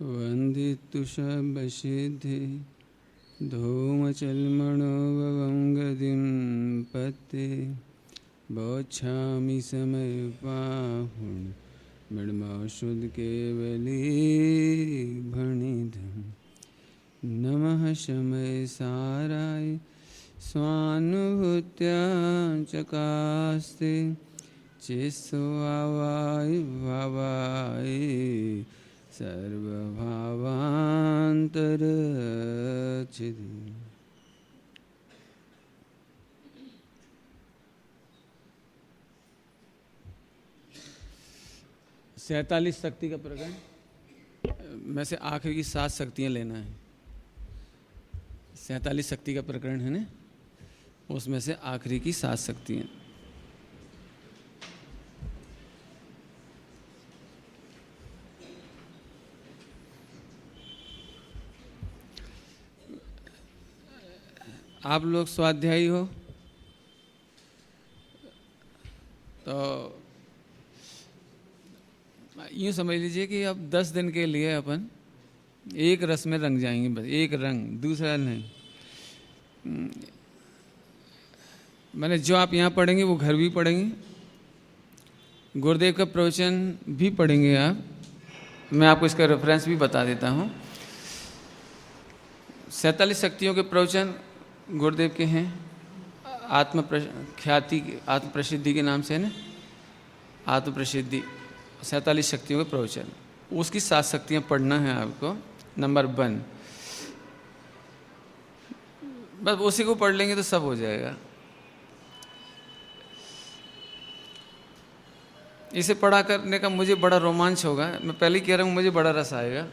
वन्दितु शब्दसिद्धि धूमचल्मणोभवं गतिं पते बोच्छामि समयपाहुं मृण्मशुद्ध केवली भणिधं नमः शमय साराय स्वानुभूत्या चकास्ते चित्स्वावाय भावाय सर्वभावान्तरच्छिदि। सैंतालीस शक्ति का प्रकरण में से आखिरी की 7 शक्तियाँ लेना है। 47 शक्ति का प्रकरण है ना, उसमें से आखिरी की 7 शक्तियाँ। आप लोग स्वाध्यायी हो तो यूँ समझ लीजिए कि अब 10 दिन के लिए अपन एक रस में रंग जाएंगे, बस एक रंग, दूसरा नहीं। मैंने जो आप यहाँ पढ़ेंगे वो घर भी पढ़ेंगे, गुरुदेव का प्रवचन भी पढ़ेंगे आप। मैं आपको इसका रेफरेंस भी बता देता हूँ। 47 शक्तियों के प्रवचन गुरुदेव के हैं, आत्म प्रसिद्धि के नाम से है ना, आत्म प्रसिद्धि। 47 शक्तियों के प्रवचन, उसकी 7 शक्तियाँ पढ़ना है आपको। नंबर 1, बस उसी को पढ़ लेंगे तो सब हो जाएगा। इसे पढ़ा करने का मुझे बड़ा रोमांच होगा, मैं पहले ही कह रहा हूँ, मुझे बड़ा रस आएगा।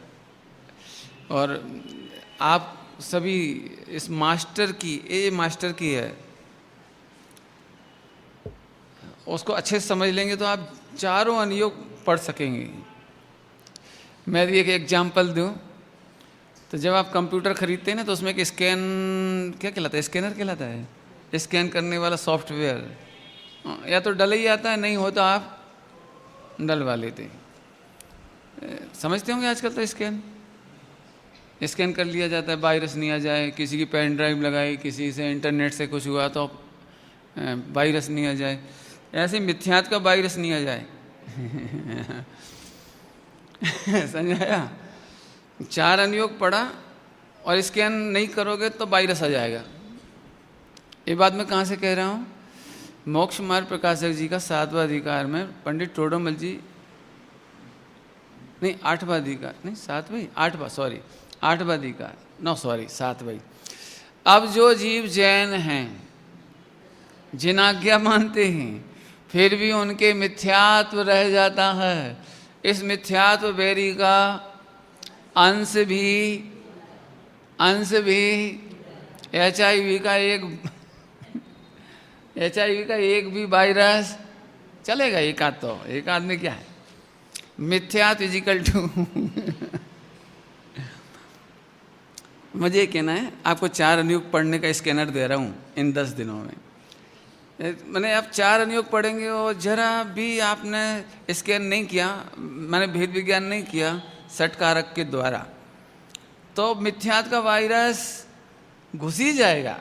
और आप सभी इस मास्टर की, ये मास्टर की है, उसको अच्छे से समझ लेंगे तो आप चारों अनुयोग पढ़ सकेंगे। मैं एक एग्जाम्पल दूं तो जब आप कंप्यूटर खरीदते हैं ना तो उसमें एक स्कैन, क्या कहलाता है, स्कैनर कहलाता है, स्कैन करने वाला सॉफ्टवेयर, या तो डल ही आता है, नहीं हो तो आप डलवा लेते। समझते होंगे आजकल तो स्कैन कर लिया जाता है, वायरस नहीं आ जाए। किसी की पेन ड्राइव लगाई, किसी से इंटरनेट से कुछ हुआ तो वायरस नहीं आ जाए, ऐसे मिथ्यात्व का वायरस नहीं आ जाए। समझाया? 4 अनुयोग पढ़ा और स्कैन नहीं करोगे तो वायरस आ जाएगा। ये बात मैं कहाँ से कह रहा हूँ? मोक्ष मार्ग प्रकाशक जी का 7वां अधिकार में पंडित टोडरमल जी, नहीं 8वां अधिकार, नहीं 7वां, 8वां, सॉरी 8वां अधिकार, नो सॉरी 7वां। अब जो जीव जैन हैं, जिन आज्ञा मानते हैं, फिर भी उनके मिथ्यात्व रह जाता है। इस मिथ्यात्व बेरी का अंश भी HIV का एक भी वायरस चलेगा। एक आध में क्या है, मिथ्यात्व इजिकल टू मुझे कहना है, आपको 4 अनुयोग पढ़ने का स्कैनर दे रहा हूँ इन 10 दिनों में। मैंने आप 4 अनुयोग पढ़ेंगे और जरा भी आपने स्कैन नहीं किया, मैंने भेद विज्ञान नहीं किया षटकारक के द्वारा, तो मिथ्यात्व का वायरस घुस ही जाएगा।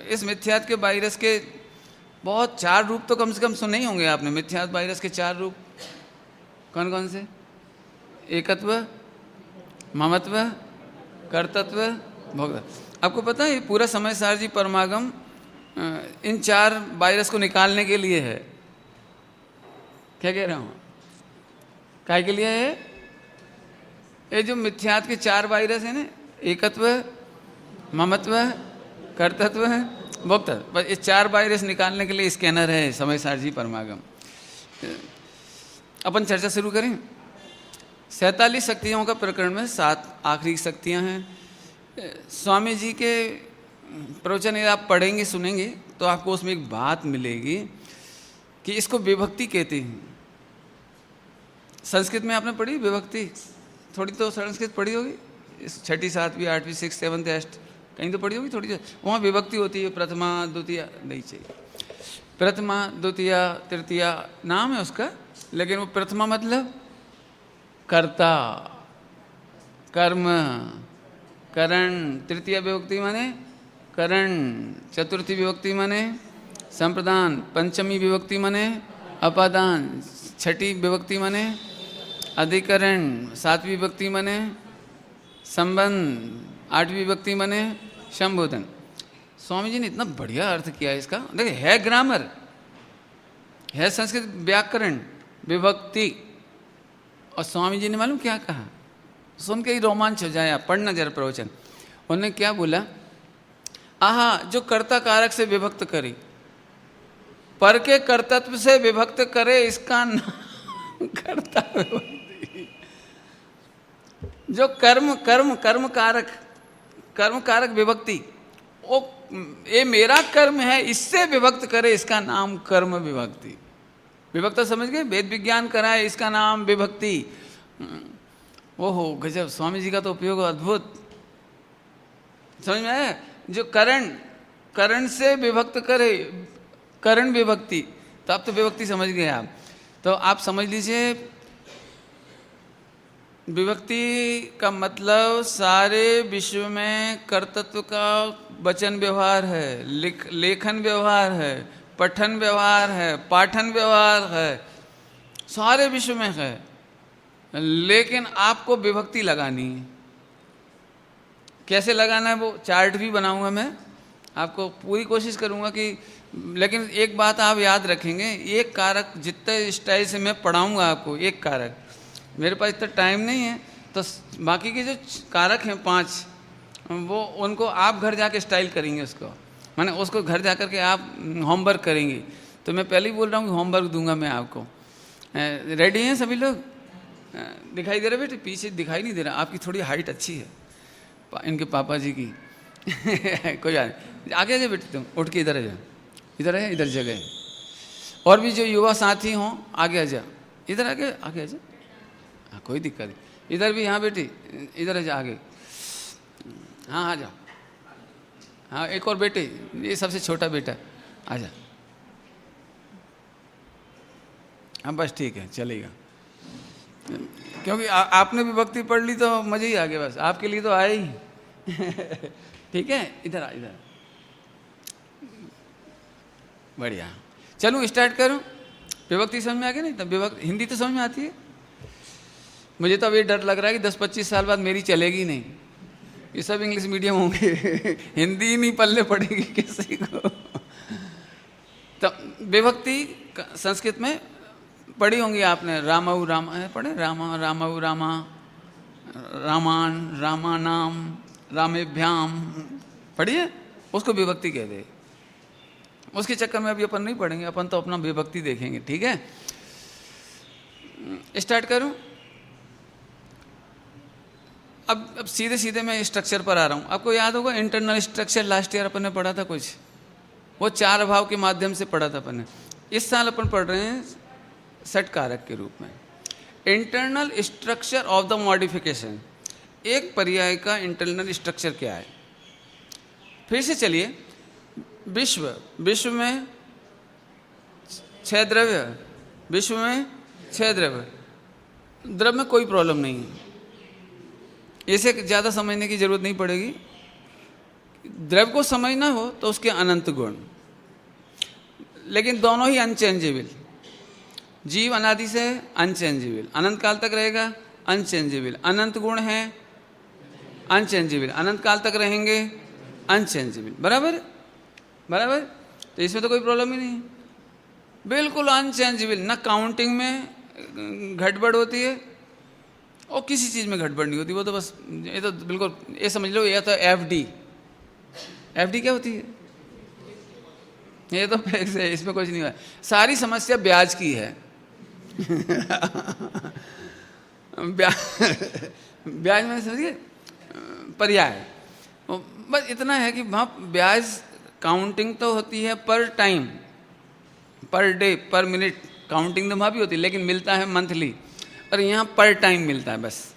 इस मिथ्यात्व के वायरस के बहुत 4 रूप तो कम से कम सुने ही होंगे आपने। मिथ्यात्व वायरस के 4 रूप कौन कौन से? एकत्व, ममत्व, कर्तत्व, भोक्तत्व। आपको पता है ये पूरा समय सार जी परमागम इन 4 वायरस को निकालने के लिए है। क्या कह रहा हूँ? काय के लिए है? ये जो मिथ्यात्व के 4 वायरस है ना, एकत्व, ममत्व, कर्तत्व, भोक्तत्व, बस ये 4 वायरस निकालने के लिए स्कैनर है समय सार जी परमागम। अपन चर्चा शुरू करें। 47 शक्तियों का प्रकरण में 7 आखिरी शक्तियाँ हैं। स्वामी जी के प्रवचन यदि आप पढ़ेंगे सुनेंगे तो आपको उसमें एक बात मिलेगी कि इसको विभक्ति कहते हैं। संस्कृत में आपने पढ़ी विभक्ति? थोड़ी तो संस्कृत पढ़ी होगी, 6ठी 7वीं 8वीं 6th 7th 8th कहीं तो पढ़ी होगी थोड़ी। वहाँ विभक्ति होती है, प्रथमा द्वितीय नहीं चाहिए, प्रथमा द्वितीय तृतीय नाम है उसका, लेकिन वो प्रथमा मतलब कर्ता, कर्म, करण, तृतीय विभक्ति माने करण, चतुर्थी विभक्ति माने संप्रदान, पंचमी विभक्ति माने अपादान, छठी विभक्ति माने अधिकरण, सातवीं विभक्ति माने संबंध, आठवीं विभक्ति माने संबोधन। स्वामी जी ने इतना बढ़िया अर्थ किया है इसका। देखिए, है ग्रामर, है संस्कृत व्याकरण, विभक्ति, और स्वामी जी ने मालूम क्या कहा, सुन के ही रोमांच हो जाए। आप पढ़ना जरा प्रवचन। उन्होंने क्या बोला, आहा जो कर्ता कारक से विभक्त करे, पर के कर्तत्व से विभक्त करे, इसका नाम कर्ता विभक्ति। जो कर्म कर्म कर्म कारक विभक्ति, वो ये मेरा कर्म है, इससे विभक्त करे, इसका नाम कर्म विभक्ति। विभक्ता समझ गए? वेद विज्ञान कराए, इसका नाम विभक्ति। ओहो गजब, स्वामी जी का तो उपयोग अद्भुत। समझ में आया? जो करण से विभक्त करे, करण विभक्ति, तो अब तो विभक्ति समझ गए आप। तो आप समझ लीजिए, विभक्ति का मतलब सारे विश्व में कर्तृत्व का वचन व्यवहार है, लेखन व्यवहार है, पठन व्यवहार है, पाठन व्यवहार है, सारे विश्व में है। लेकिन आपको विभक्ति लगानी है। कैसे लगाना है वो चार्ट भी बनाऊंगा मैं, आपको पूरी कोशिश करूंगा कि, लेकिन एक बात आप याद रखेंगे, एक कारक जितने स्टाइल से मैं पढ़ाऊंगा आपको, एक कारक, मेरे पास इतना टाइम नहीं है, तो बाकी के जो कारक हैं 5, वो उनको आप घर जाके स्टाइल करेंगे उसको, माने उसको घर जा कर के आप होमवर्क करेंगे। तो मैं पहले ही बोल रहा हूँ कि होमवर्क दूंगा मैं आपको। रेडी हैं सभी लोग? दिखाई दे रहा बेटे? पीछे दिखाई नहीं दे रहा, आपकी थोड़ी हाइट अच्छी है, इनके पापा जी की। कोई बात नहीं, आगे आ जाए बेटे, तुम उठ के इधर आ जाओ, इधर है, इधर जगह है। और भी जो युवा साथी हों आगे आ जाओ, इधर आगे आगे आ जाओ। हाँ कोई दिक्कत नहीं, इधर भी, हाँ बेटी इधर आ जाओ आगे, हाँ आ जाओ। हाँ एक और बेटे, ये सबसे छोटा बेटा, आ जा। हाँ बस ठीक है, चलेगा, क्योंकि आपने भी भक्ति पढ़ ली तो मजे ही आ गए, बस आपके लिए तो आए ही। ठीक है, इधर आ, इधर बढ़िया। चलूँ स्टार्ट करूँ? विभक्ति समझ में आ गई नहीं? तब विभक्ति हिंदी तो समझ में आती है। मुझे तो अब ये डर लग रहा है कि 10-25 साल बाद मेरी चलेगी नहीं, ये सब इंग्लिश मीडियम होंगे। हिंदी नहीं पल्ले पड़ेगी किसी को। तो विभक्ति संस्कृत में पढ़ी होंगी आपने, रामऊ राम पढ़े, रामा रामऊ रामा, रामान रामानाम, रामेभ्याम, पढ़िए, उसको विभक्ति कहते हैं। उसके चक्कर में अभी अपन नहीं पढ़ेंगे, अपन तो अपना विभक्ति देखेंगे। ठीक है, स्टार्ट करूं? अब सीधे सीधे मैं स्ट्रक्चर पर आ रहा हूँ। आपको याद होगा इंटरनल स्ट्रक्चर लास्ट ईयर अपन ने पढ़ा था कुछ, वो 4 भाव के माध्यम से पढ़ा था अपन ने। इस साल अपन पढ़ रहे हैं षट कारक के रूप में। Internal structure of the modification, एक पर्याय का इंटरनल स्ट्रक्चर क्या है? फिर से चलिए, विश्व में 6 द्रव्य, विश्व में 6 द्रव्य, द्रव्य में कोई प्रॉब्लम नहीं है, इसे ज़्यादा समझने की जरूरत नहीं पड़ेगी। द्रव्य को समझना हो तो उसके अनंत गुण, लेकिन दोनों ही अनचेंजेबल। जीव अनादि से अनचेंजेबल, अनंत काल तक रहेगा, अनचेंजेबल। अनंत गुण है अनचेंजेबल, अनंत काल तक रहेंगे, अनचेंजेबल। बराबर बराबर, तो इसमें तो कोई प्रॉब्लम ही नहीं है, बिल्कुल अनचेंजेबल। ना काउंटिंग में गड़बड़ होती है और किसी चीज़ में गड़बड़ नहीं होती। वो तो बस, ये तो बिल्कुल ये समझ लो, ये तो एफडी। एफडी क्या होती है? ये तो फिक्स है, इसमें कुछ नहीं हुआ। सारी समस्या ब्याज की है। ब्याज में समझिए पर्याय, बस इतना है कि वहाँ ब्याज काउंटिंग तो होती है पर टाइम, पर डे, पर मिनट, काउंटिंग तो वहाँ भी होती है, लेकिन मिलता है मंथली, और यहाँ पर टाइम मिलता है। बस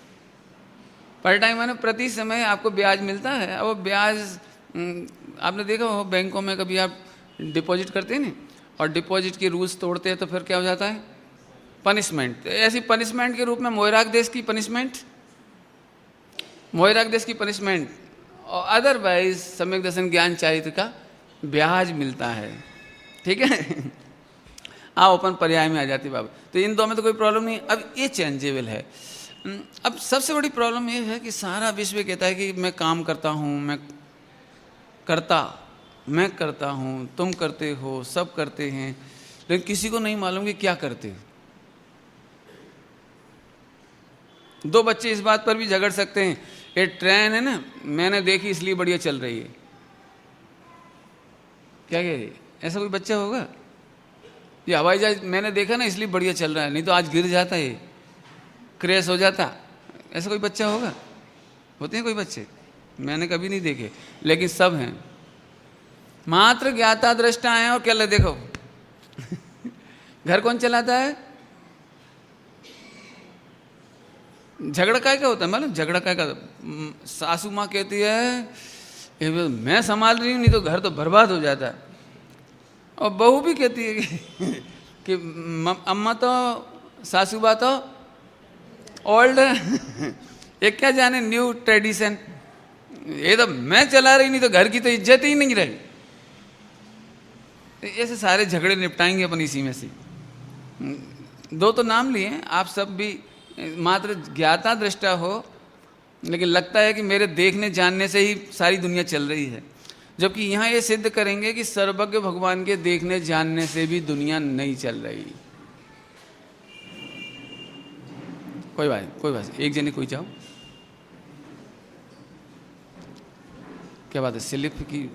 पर टाइम माने प्रति समय आपको ब्याज मिलता है। अब वो ब्याज आपने देखा हो बैंकों में, कभी आप डिपॉजिट करते हैं ना, और डिपॉजिट के रूल्स तोड़ते हैं तो फिर क्या हो जाता है? पनिशमेंट। ऐसी पनिशमेंट के रूप में मोइराक देश की पनिशमेंट मोह देश की पनिशमेंट, और अदरवाइज सम्यक दर्शन ज्ञान चारित्र का ब्याज मिलता है। ठीक है। आप अपन पर्याय में आ जाते बाबा, तो इन दो में तो कोई प्रॉब्लम नहीं। अब ये चेंजेबल है। अब सबसे बड़ी प्रॉब्लम ये है कि सारा विश्व कहता है कि मैं काम करता हूँ, मैं करता हूँ, तुम करते हो, सब करते हैं, लेकिन किसी को नहीं मालूम कि क्या करते हो। दो बच्चे इस बात पर भी झगड़ सकते हैं, ये ट्रेन है ना, मैंने देखी इसलिए बढ़िया चल रही है। क्या कह रही है? ऐसा कोई बच्चा होगा? ये हवाई जहाज मैंने देखा ना इसलिए बढ़िया चल रहा है, नहीं तो आज गिर जाता, ये क्रैश हो जाता। ऐसा कोई बच्चा होगा? होते हैं कोई बच्चे? मैंने कभी नहीं देखे, लेकिन सब हैं। मात्र ज्ञाता दृष्टा है। और क्या ले देखो घर कौन चलाता है? झगड़ा काय का होता है मालूम? झगड़ा काय का? सासू माँ कहती है मैं संभाल रही हूँ, नहीं तो घर तो बर्बाद हो जाता है। और बहू भी कहती है कि अम्मा तो, सासू बा तो ओल्ड है ये क्या जाने न्यू ट्रेडिशन, ये तो मैं चला रही, नहीं तो घर की तो इज्जत ही नहीं रही। ऐसे सारे झगड़े निपटाएंगे अपन इसी में से। दो तो नाम लिए, आप सब भी मात्र ज्ञाता दृष्टा हो, लेकिन लगता है कि मेरे देखने जानने से ही सारी दुनिया चल रही है, जबकि यहाँ ये सिद्ध करेंगे कि सर्वज्ञ भगवान के देखने जानने से भी दुनिया नहीं चल रही। कोई बात, एक जने कोई चाहो, क्या बात है? स्लिप की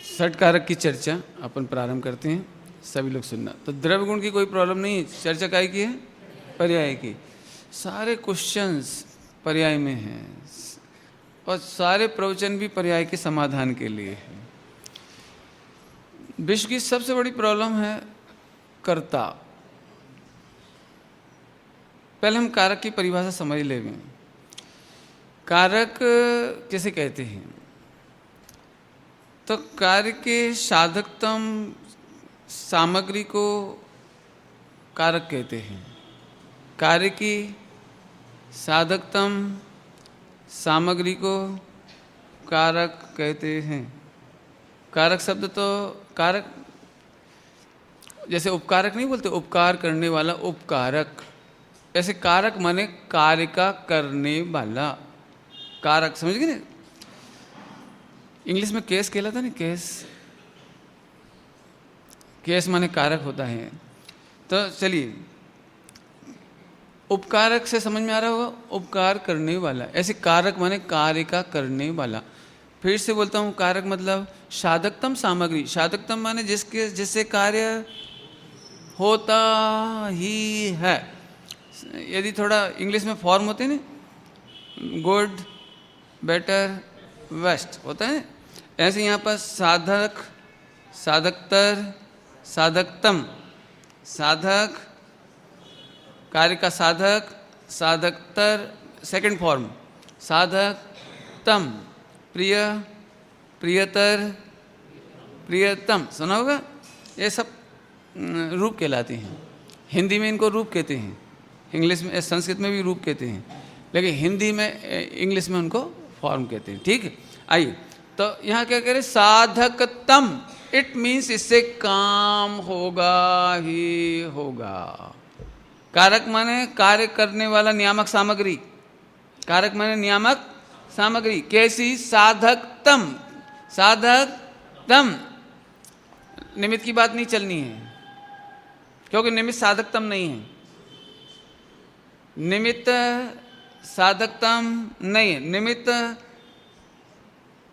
षट कारक की चर्चा अपन प्रारंभ करते हैं, सभी लोग सुनना। तो द्रव्य गुण की कोई प्रॉब्लम नहीं है, चर्चा काय की है? पर्याय की। सारे क्वेश्चंस पर्याय में हैं और सारे प्रवचन भी पर्याय के समाधान के लिए है। विश्व की सबसे बड़ी प्रॉब्लम है कर्ता। पहले हम कारक की परिभाषा समझ लेंगे। कारक किसे कहते हैं? तो कार्य के साधकतम सामग्री को कारक कहते हैं। कार्य की साधकतम सामग्री को कारक कहते हैं। कारक शब्द तो कारक, जैसे उपकारक नहीं बोलते, उपकार करने वाला उपकारक, ऐसे कारक माने कार्य का करने वाला कारक। समझ गए ना? इंग्लिश में केस कहलाता नहीं, केस माने कारक होता है। तो चलिए, उपकारक से समझ में आ रहा होगा, उपकार करने वाला, ऐसे कारक माने कार्य का करने वाला। फिर से बोलता हूँ, कारक मतलब साधकतम सामग्री। साधकतम माने जिससे कार्य होता ही है। यदि थोड़ा इंग्लिश में फॉर्म होते हैं ना, गुड, बेटर, वेस्ट होता है, ऐसे यहाँ पर साधक, साधकतर, साधकतम, साधक, कार्य का साधक, साधकतर, सेकंड फॉर्म, साधकतम, प्रिय, प्रियतर, प्रियतम, सुना होगा? ये सब रूप कहलाते हैं। हिंदी में इनको रूप कहते हैं, इंग्लिश में, संस्कृत में भी रूप कहते हैं, लेकिन हिंदी में, इंग्लिश में उनको फॉर्म कहते हैं। ठीक है, आइए। तो यहाँ क्या कह रहे? साधकतम, इट मीन्स इससे काम होगा ही होगा। कारक माने कार्य करने वाला नियामक सामग्री। कारक माने नियामक सामग्री। कैसी? साधकतम, साधकतम। निमित्त की बात नहीं चलनी है, क्योंकि निमित्त साधकतम नहीं है, निमित्त साधकतम नहीं है। निमित्त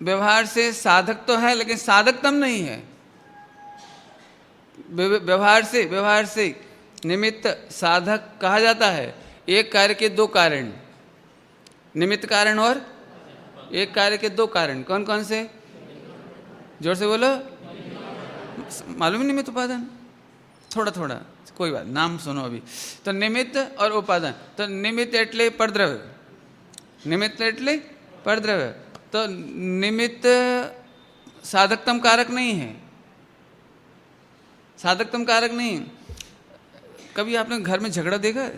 व्यवहार से साधक तो है लेकिन साधकतम नहीं है। व्यवहार से निमित्त साधक कहा जाता है। एक कार्य के दो कारण, निमित्त कारण और एक कार्य के दो कारण, कौन कौन से? जोर से बोलो। मालूम है निमित्त उपादान? थोड़ा थोड़ा, कोई बात, नाम सुनो अभी। तो निमित्त और उपादान। तो निमित्त एटले परद्रव्य, निमित्त एटले परद्रव्य। तो निमित्त साधकतम कारक नहीं है, साधकतम कारक नहीं है। कभी आपने घर में झगड़ा देखा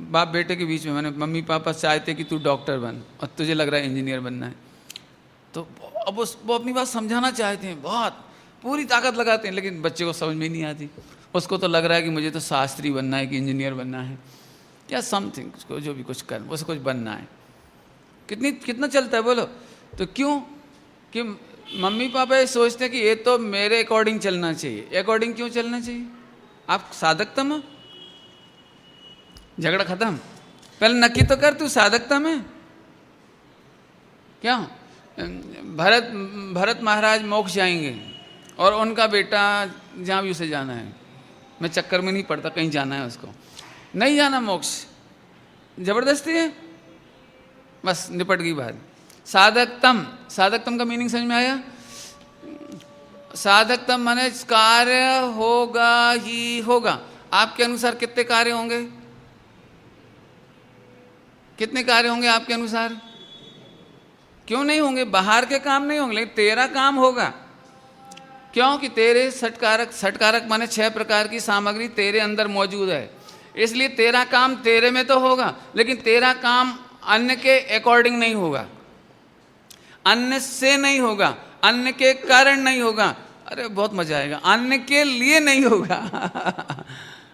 बाप बेटे के बीच में? मैंने मम्मी पापा चाहते कि तू डॉक्टर बन और तुझे लग रहा है इंजीनियर बनना है, तो अब वो अपनी बात समझाना चाहते हैं, बहुत पूरी ताकत लगाते हैं, लेकिन बच्चे को समझ में नहीं आती। उसको तो लग रहा है कि मुझे तो शास्त्री बनना है कि इंजीनियर बनना है या समथिंग, उसको जो भी कुछ कर, उसको कुछ बनना है। कितना चलता है बोलो? तो क्यों कि मम्मी पापा ये सोचते हैं कि ये तो मेरे अकॉर्डिंग चलना चाहिए। अकॉर्डिंग क्यों चलना चाहिए? आप साधकतम हो, झगड़ा खत्म। पहले नक्की तो कर तू साधकतम है क्या? भरत महाराज मोक्ष जाएंगे और उनका बेटा जहाँ भी उसे जाना है, मैं चक्कर में नहीं पड़ता, कहीं जाना है उसको, नहीं जाना मोक्ष, जबरदस्ती है, बस निपट गई बात। साधकतम, साधकतम का मीनिंग समझ में आया? साधकतम माने कार्य होगा ही होगा। आपके अनुसार कितने कार्य होंगे? कितने कार्य होंगे आपके अनुसार? क्यों नहीं होंगे? बाहर के काम नहीं होंगे, लेकिन तेरा काम होगा। क्योंकि तेरे सटकारक माने 6 प्रकार की सामग्री तेरे अंदर मौजूद है, इसलिए तेरा काम तेरे में तो होगा, लेकिन तेरा काम अन्य के अकॉर्डिंग नहीं होगा, अन्य से नहीं होगा, अन्य के कारण नहीं होगा। अरे बहुत मजा आएगा। अन्य के लिए नहीं होगा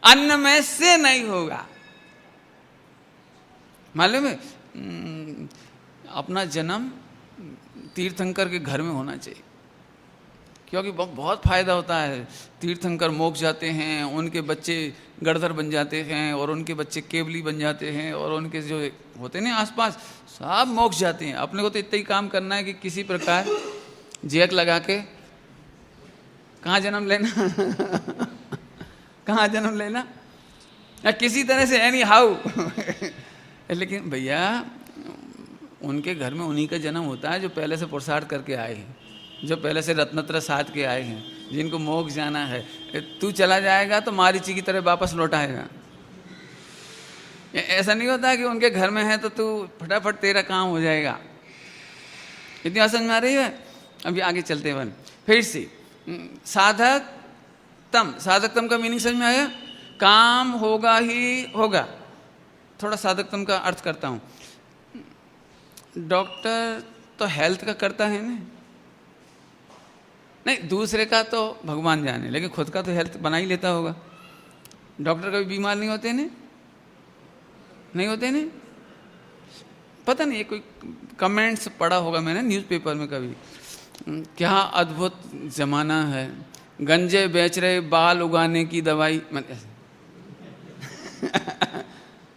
अन्न में से नहीं होगा। मालूम है, अपना जन्म तीर्थंकर के घर में होना चाहिए, क्योंकि बहुत फायदा होता है। तीर्थंकर मोक्ष जाते हैं, उनके बच्चे गड़धर बन जाते हैं, और उनके बच्चे केवली बन जाते हैं, और उनके जो होते हैं आसपास सब मोक्ष जाते हैं। अपने को तो इतना ही काम करना है कि किसी प्रकार जेक लगा के कहाँ जन्म लेना कहाँ जन्म लेना, या किसी तरह से एनी हाउ लेकिन भैया उनके घर में उन्हीं का जन्म होता है जो पहले से पुरुषार्थ करके आए हैं, जो पहले से रत्नत्र साध के आए हैं, जिनको मोक्ष जाना है। तू चला जाएगा तो मारीची की तरह वापस लौट आएगा। ऐसा नहीं होता कि उनके घर में है तो तू फटाफट तेरा काम हो जाएगा। इतनी बात समझ में आ रही है? अभी आगे चलते हैं फिर से। साधकतम, साधकतम का मीनिंग समझ में आया? काम होगा ही होगा। थोड़ा साधकतम का अर्थ करता हूँ। डॉक्टर तो हेल्थ का करता है ना, नहीं दूसरे का तो भगवान जाने, लेकिन खुद का तो हेल्थ बना ही लेता होगा। डॉक्टर कभी बीमार नहीं होते ने, नहीं होते ने? पता नहीं, कोई कमेंट्स पढ़ा होगा मैंने न्यूज़पेपर में कभी, क्या अद्भुत जमाना है, गंजे बेच रहे बाल उगाने की दवाई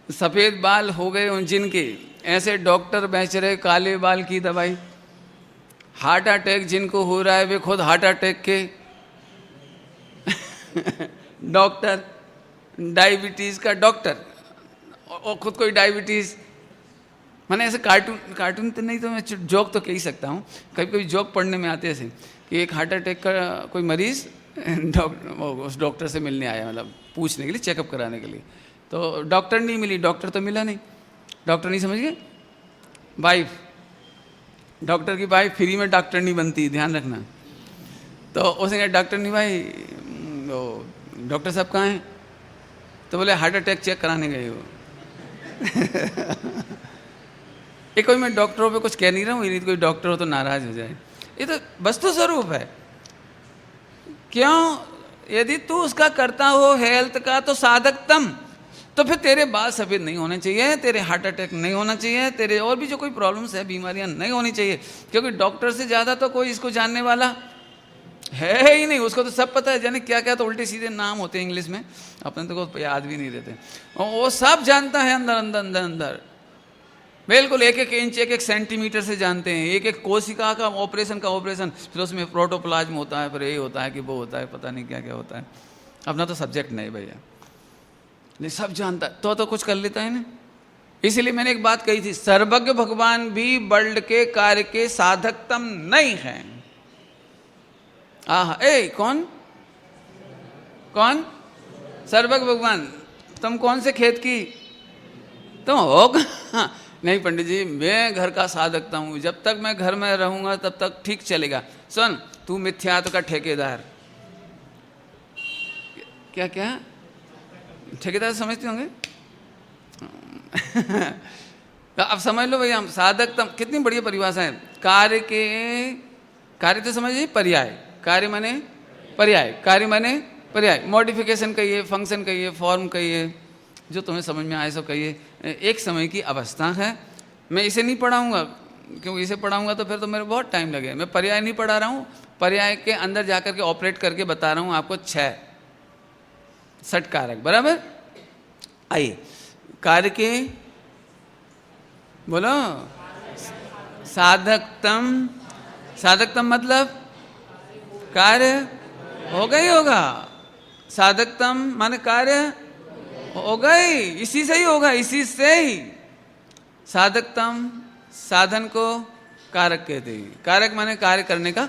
सफ़ेद बाल हो गए उन जिनके, ऐसे डॉक्टर बेच रहे काले बाल की दवाई। हार्ट अटैक जिनको हो रहा है वे खुद हार्ट अटैक के डॉक्टर, डायबिटीज़ का डॉक्टर, और खुद कोई डायबिटीज़। मैंने ऐसे कार्टून तो नहीं, तो मैं जोक तो कह ही सकता हूँ। कभी कभी जोक पढ़ने में आते ऐसे कि एक हार्ट अटैक का कोई मरीज़ उस डॉक्टर से मिलने आया, मतलब पूछने के लिए, चेकअप कराने के लिए। तो डॉक्टर नहीं मिली, डॉक्टर तो मिला नहीं, डॉक्टर नहीं समझ गए, वाइफ, डॉक्टर की वाइफ फ्री में डॉक्टर नहीं बनती, ध्यान रखना। तो उसने कहा डॉक्टर नहीं भाई, वो डॉक्टर साहब कहाँ हैं? तो बोले हार्ट अटैक चेक कराने गए वो ये कोई मैं डॉक्टरों पे कुछ कह नहीं रहा हूँ, ये कोई डॉक्टर हो तो नाराज हो जाए, ये तो वस्तु स्वरूप है। क्यों? यदि तू उसका करता हो हेल्थ का तो साधकतम, तो फिर तेरे बाल सफ़ेद नहीं होने चाहिए, तेरे हार्ट अटैक नहीं होना चाहिए, तेरे और भी जो कोई प्रॉब्लम्स है, बीमारियां नहीं होनी चाहिए, क्योंकि डॉक्टर से ज़्यादा तो कोई इसको जानने वाला है ही नहीं, उसको तो सब पता है, जाने क्या क्या तो उल्टे सीधे नाम होते हैं इंग्लिश में, अपने तो को याद भी नहीं रहते, वो सब जानता है अंदर अंदर अंदर अंदर, बिल्कुल एक एक इंच एक एक सेंटीमीटर से जानते हैं, एक एक कोशिका का ऑपरेशन, फिर उसमें प्रोटोप्लाज्म होता है, फिर ये होता है कि वो होता है, पता नहीं क्या क्या होता है, अपना तो सब्जेक्ट नहीं भैया, नहीं सब जानता है तो कुछ कर लेता है ना। इसीलिए मैंने एक बात कही थी, सर्वज्ञ भगवान भी वर्ल्ड के कार्य के साधकतम नहीं है। आह, ए कौन कौन सर्वज्ञ भगवान, तुम कौन से खेत की, तुम होगा नहीं पंडित जी, मैं घर का साधकता हूं, जब तक मैं घर में रहूंगा तब तक ठीक चलेगा। सुन, तू मिथ्यात्व का ठेकेदार, क्या क्या ठेकेदार समझते होंगे अब समझ लो भैया, हम साधकतम, कितनी बढ़िया परिभाषा है, कार्य के, कार्य तो समझिए पर्याय, कार्य माने पर्याय, कार्य माने पर्याय, मॉडिफिकेशन कहिए, फंक्शन कहिए, फॉर्म कहिए, जो तुम्हें समझ में आए सो कहिए, एक समय की अवस्था है। मैं इसे नहीं पढ़ाऊंगा, क्योंकि इसे पढ़ाऊंगा तो फिर तो मेरे बहुत टाइम लगेगा, मैं पर्याय नहीं पढ़ा रहा हूँ, पर्याय के अंदर जाकर के ऑपरेट करके बता रहा हूँ आपको 6 कारक, बराबर। आइए, कार्य के बोलो, साधकतम, साधकतम मतलब कार्य होगा ही होगा, साधकतम माने कार्य होगा ही, इसी से ही होगा, इसी से ही। साधकतम, साधन को कारक कहते हैं, कारक माने कार्य करने का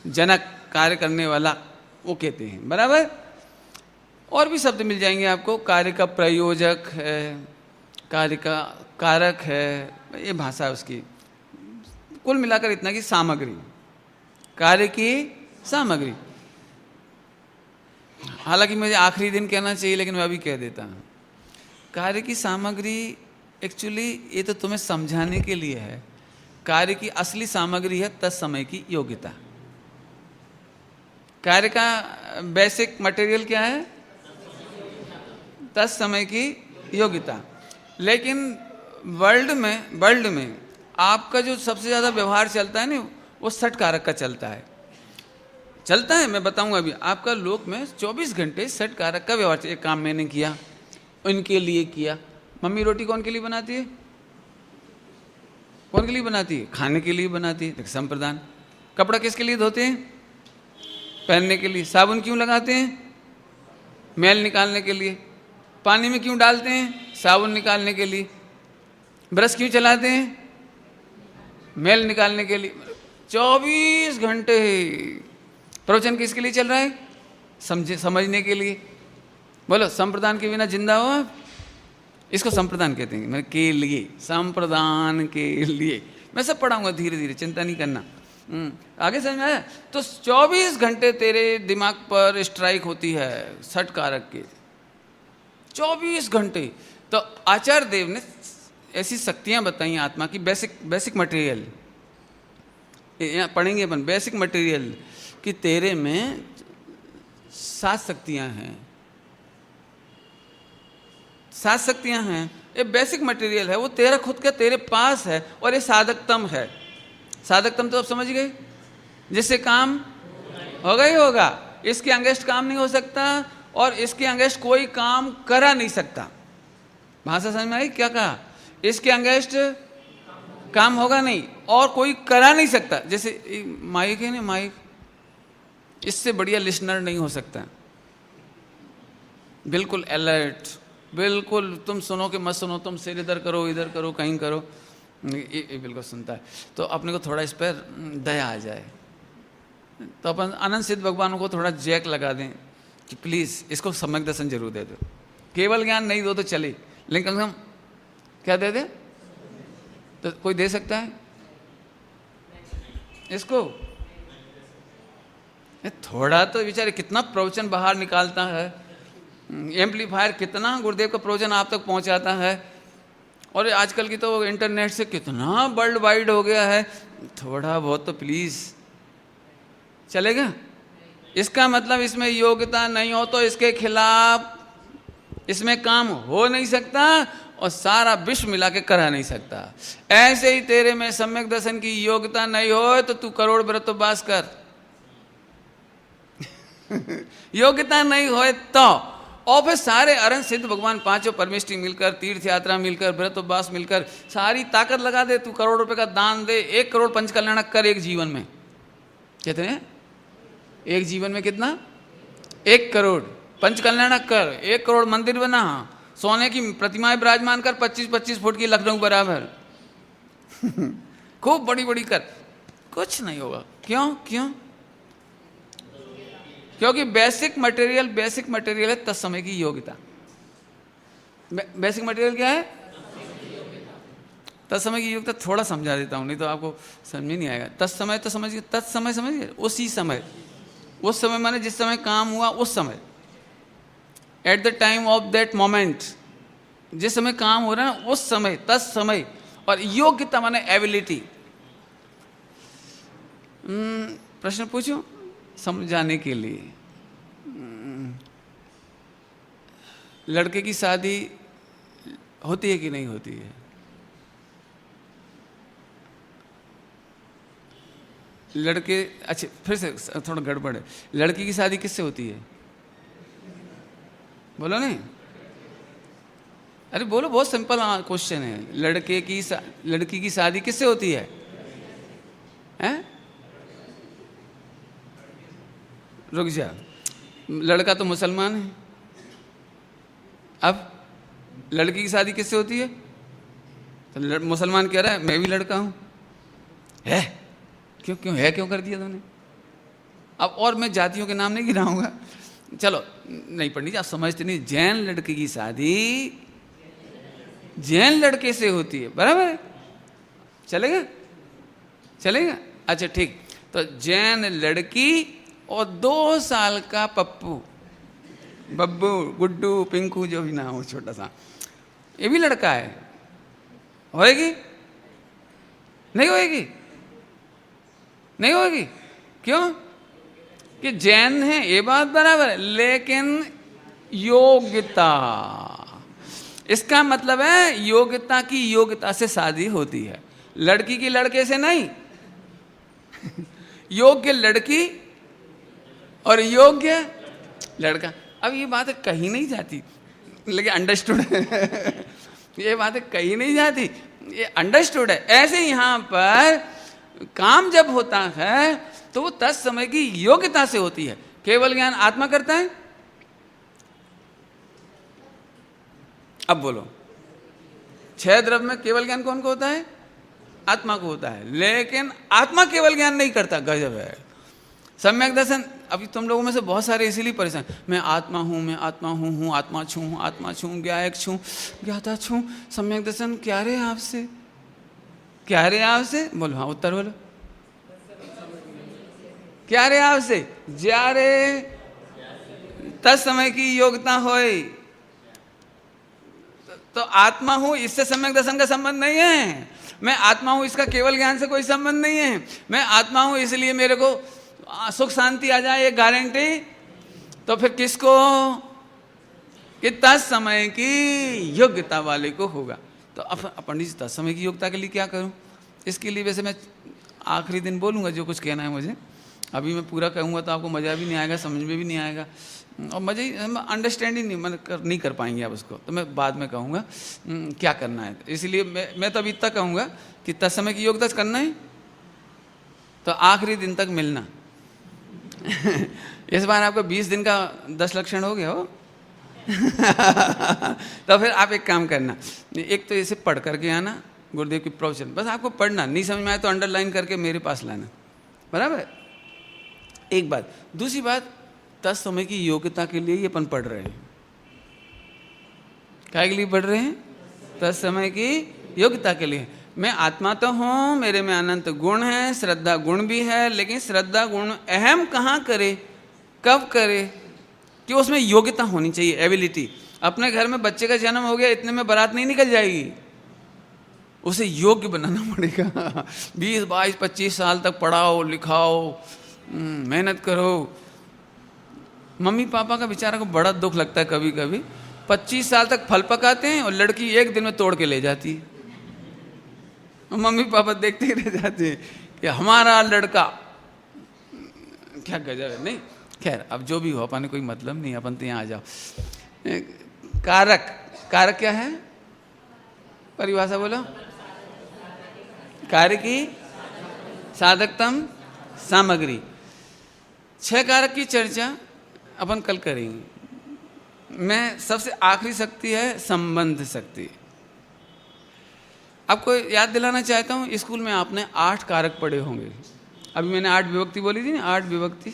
जनक, कार्य करने वाला, वो कहते हैं, बराबर। और भी शब्द मिल जाएंगे आपको, कार्य का प्रयोजक है, कार्य का कारक है, ये भाषा है उसकी। कुल मिलाकर इतना कि सामग्री, कार्य की सामग्री। हालांकि मुझे आखिरी दिन कहना चाहिए, लेकिन मैं अभी कह देता हूँ, कार्य की सामग्री एक्चुअली ये तो तुम्हें समझाने के लिए है, कार्य की असली सामग्री है तत्समय की योग्यता। कार्य का बेसिक मटेरियल क्या है, तत्समय की योग्यता। लेकिन वर्ल्ड में आपका जो सबसे ज़्यादा व्यवहार चलता है ना, वो 60 कारक का चलता है, मैं बताऊंगा अभी। आपका लोक में 24 घंटे 60 कारक का व्यवहार, एक काम मैंने किया, उनके लिए किया। मम्मी रोटी कौन के लिए बनाती है, कौन के लिए बनाती है, खाने के लिए बनाती है, संप्रदान। कपड़ा किसके लिए धोते हैं, पहनने के लिए। साबुन क्यों लगाते हैं, मैल निकालने के लिए। पानी में क्यों डालते हैं, साबुन निकालने के लिए। ब्रश क्यों चलाते हैं, मैल निकालने के लिए। 24 घंटे प्रवचन किसके लिए चल रहा है, समझने के लिए। बोलो, संप्रदान के बिना जिंदा हो आप, इसको संप्रदान कहते हैं, मैं के लिए, संप्रदान के लिए। मैं सब पढ़ाऊंगा धीरे धीरे, चिंता नहीं करना। आगे समझ में आया। तो 24 घंटे तेरे दिमाग पर स्ट्राइक होती है 60 कारक के, 24 घंटे। तो आचार्य देव ने ऐसी शक्तियां बताई आत्मा की, बेसिक मटेरियल, यहाँ पढ़ेंगे अपन, बेसिक मटेरियल, कि तेरे में 7 शक्तियां हैं, 7 शक्तियां हैं। ये बेसिक मटेरियल है, वो तेरा खुद का तेरे पास है, और ये साधकतम है। साधकतम तो आप समझ गए, जिससे काम होगा ही होगा, इसके अंगेस्ट काम नहीं हो सकता, और इसके अंगेस्ट कोई काम करा नहीं सकता। भाषा समझ में आई क्या कहा, इसके अंगेस्ट काम होगा नहीं और कोई करा नहीं सकता। जैसे माइक है ना, माइक, इससे बढ़िया लिसनर नहीं हो सकता। बिल्कुल अलर्ट, बिल्कुल तुम सुनो कि मत सुनो, तुम सिर इधर करो कहीं करो, ये बिल्कुल सुनता है। तो अपने को थोड़ा इस पर दया आ जाए, तो अपन अनंत सिद्ध भगवान को थोड़ा जैक लगा दें कि प्लीज़ इसको सम्यक दर्शन जरूर दे दो। केवल ज्ञान नहीं दो तो चले, लेकिन कम से कम क्या दे दे, तो कोई दे सकता है इसको। थोड़ा तो विचारे, कितना प्रवचन बाहर निकालता है, एम्पलीफायर कितना गुरुदेव का प्रवचन आप तक पहुंचाता है। और आजकल की तो इंटरनेट से कितना वर्ल्ड वाइड हो गया है, थोड़ा बहुत तो प्लीज़ चलेगा। इसका मतलब इसमें योग्यता नहीं हो तो इसके खिलाफ इसमें काम हो नहीं सकता, और सारा विश्व मिला के करा नहीं सकता। ऐसे ही तेरे में सम्यक दर्शन की योग्यता नहीं हो तो तू करोड़ व्रतोपवास कर, योग्यता नहीं होए तो, और फिर सारे अरहंत सिद्ध भगवान पांचों परमेष्टि मिलकर, तीर्थ यात्रा मिलकर, व्रत उपवास मिलकर सारी ताकत लगा दे, तू करोड़ रुपए का दान दे, 1 करोड़ पंचकल्याणक कर एक जीवन में। कहते हैं एक जीवन में कितना? 1 करोड़ पंचकल्याणक कर, 1 करोड़ मंदिर बना, सोने की प्रतिमाएं विराजमान कर, 25-25 फुट की लखनऊ बराबर खूब बड़ी बड़ी कर, कुछ नहीं होगा। क्यों? क्योंकि बेसिक मटेरियल है तत्समय की योग्यता। बेसिक मटेरियल क्या है? तत्समय की योग्यता। थोड़ा समझा देता हूँ, नहीं तो आपको समझ में नहीं आएगा। तत्समय तो समझिए, तत्समय समझिए, उसी समय, उस समय माने जिस समय काम हुआ उस समय, at the time of that moment, जिस समय काम हो रहा है ना उस समय, तत्समय। और योग्यता माने एबिलिटी। प्रश्न पूछूं समझाने के लिए। लड़के की शादी होती है कि नहीं होती है? लड़के, अच्छा फिर से थोड़ा गड़बड़ है। लड़की की शादी किससे होती है? बोलो नहीं, अरे बोलो, बहुत सिंपल क्वेश्चन है। लड़की की शादी किससे होती है? हैं? रुक जा, लड़का तो मुसलमान है। अब लड़की की शादी किससे होती है? तो मुसलमान कह रहा है मैं भी लड़का हूं। है क्यों है, क्यों कर दिया तुमने? अब और मैं जातियों के नाम नहीं गिनाऊंगा, चलो नहीं पढ़नी, आप समझते नहीं। जैन लड़की की शादी जैन लड़के से होती है, बराबर है? चलेगा? अच्छा ठीक। तो जैन लड़की और 2 साल का पप्पू, बब्बू, गुड्डू, पिंकू, जो भी नाम हो छोटा सा, ये भी लड़का है। होएगी? नहीं होएगी। क्यों? कि जैन है, ये बात बराबर है, लेकिन योग्यता, इसका मतलब है योग्यता की योग्यता से शादी होती है, लड़की की लड़के से नहीं। योग्य लड़की और योग्य लड़का। अब ये बात कहीं नहीं जाती, लेकिन अंडरस्टूड है। ये बात कहीं नहीं जाती, ये अंडरस्टूड है। ऐसे यहाँ पर काम जब होता है तो वो तत्समय की योग्यता से होती है। केवल ज्ञान आत्मा करता है। अब बोलो, 6 द्रव्य में केवल ज्ञान कौन को होता है? आत्मा को होता है, लेकिन आत्मा केवल ज्ञान नहीं करता। गजब है। सम्यक दर्शन, अभी तुम लोगों में से बहुत सारे इसीलिए परेशान, मैं आत्मा हूँ, आत्मा छूँ, ज्ञायक छूँ, ज्ञाता छूँ, सम्यक दर्शन क्या रे आपसे? बोलो हाँ, उत्तर बोलो। क्या रे आपसे? जा रे तत्समय की योग्यता होए। तो आत्मा हूं, इससे सम्यक दर्शन का संबंध नहीं है। मैं आत्मा हूं, इसका केवल ज्ञान से कोई संबंध नहीं है। मैं आत्मा हूं इसलिए मेरे को सुख शांति आ जाए, ये गारंटी। तो फिर किसको? कि तत्समय की योग्यता वाले को होगा। तो पंडित जी तत्समय की योग्यता के लिए क्या करूं? इसके लिए वैसे मैं आखिरी दिन बोलूंगा जो कुछ कहना है मुझे। अभी मैं पूरा कहूंगा तो आपको मजा भी नहीं आएगा, समझ में भी नहीं आएगा, और मजे अंडरस्टैंड ही नहीं कर पाएंगे आप उसको। तो मैं बाद में कहूँगा क्या करना है। इसलिए मैं तो अभी तक कहूँगा कि तत्समय की योग्यता करना है तो आखिरी दिन तक मिलना। इस बार आपको 20 दिन का 10 लक्षण हो गया हो। तो फिर आप एक काम करना, एक तो इसे पढ़ करके आना, गुरुदेव की प्रवचन, बस आपको पढ़ना, नहीं समझ में आए तो अंडरलाइन करके मेरे पास लाना, बराबर। एक बात। दूसरी बात, तत्समय की योग्यता के लिए ही अपन पढ़ रहे हैं। क्या के लिए पढ़ रहे हैं? तत्समय की योग्यता के लिए। मैं आत्मा तो हूँ, मेरे में अनंत गुण है, श्रद्धा गुण भी है, लेकिन श्रद्धा गुण अहम कहाँ करे, कब करे, कि उसमें योग्यता होनी चाहिए, एबिलिटी। अपने घर में बच्चे का जन्म हो गया, इतने में बारात नहीं निकल जाएगी, उसे योग्य बनाना पड़ेगा। 20, 22, 25 साल तक पढ़ाओ लिखाओ, मेहनत करो। मम्मी पापा का बेचारा को बड़ा दुख लगता है कभी कभी। 25 साल तक फल पकाते हैं और लड़की एक दिन में तोड़ के ले जाती है। मम्मी पापा देखते ही रह जाते हैं कि हमारा लड़का क्या गजब है। नहीं, खैर अब जो भी हो, अपन ने कोई मतलब नहीं, अपन तो यहाँ आ जाओ। कारक, कारक क्या है? परिभाषा बोलो। कार्य की साधकतम सामग्री। 6 कारक की चर्चा अपन कल करेंगे। मैं सबसे आखिरी शक्ति है संबंध शक्ति। आपको याद दिलाना चाहता हूँ, स्कूल में आपने 8 कारक पढ़े होंगे। अभी मैंने 8 विभक्ति बोली थी ना, 8 विभक्ति,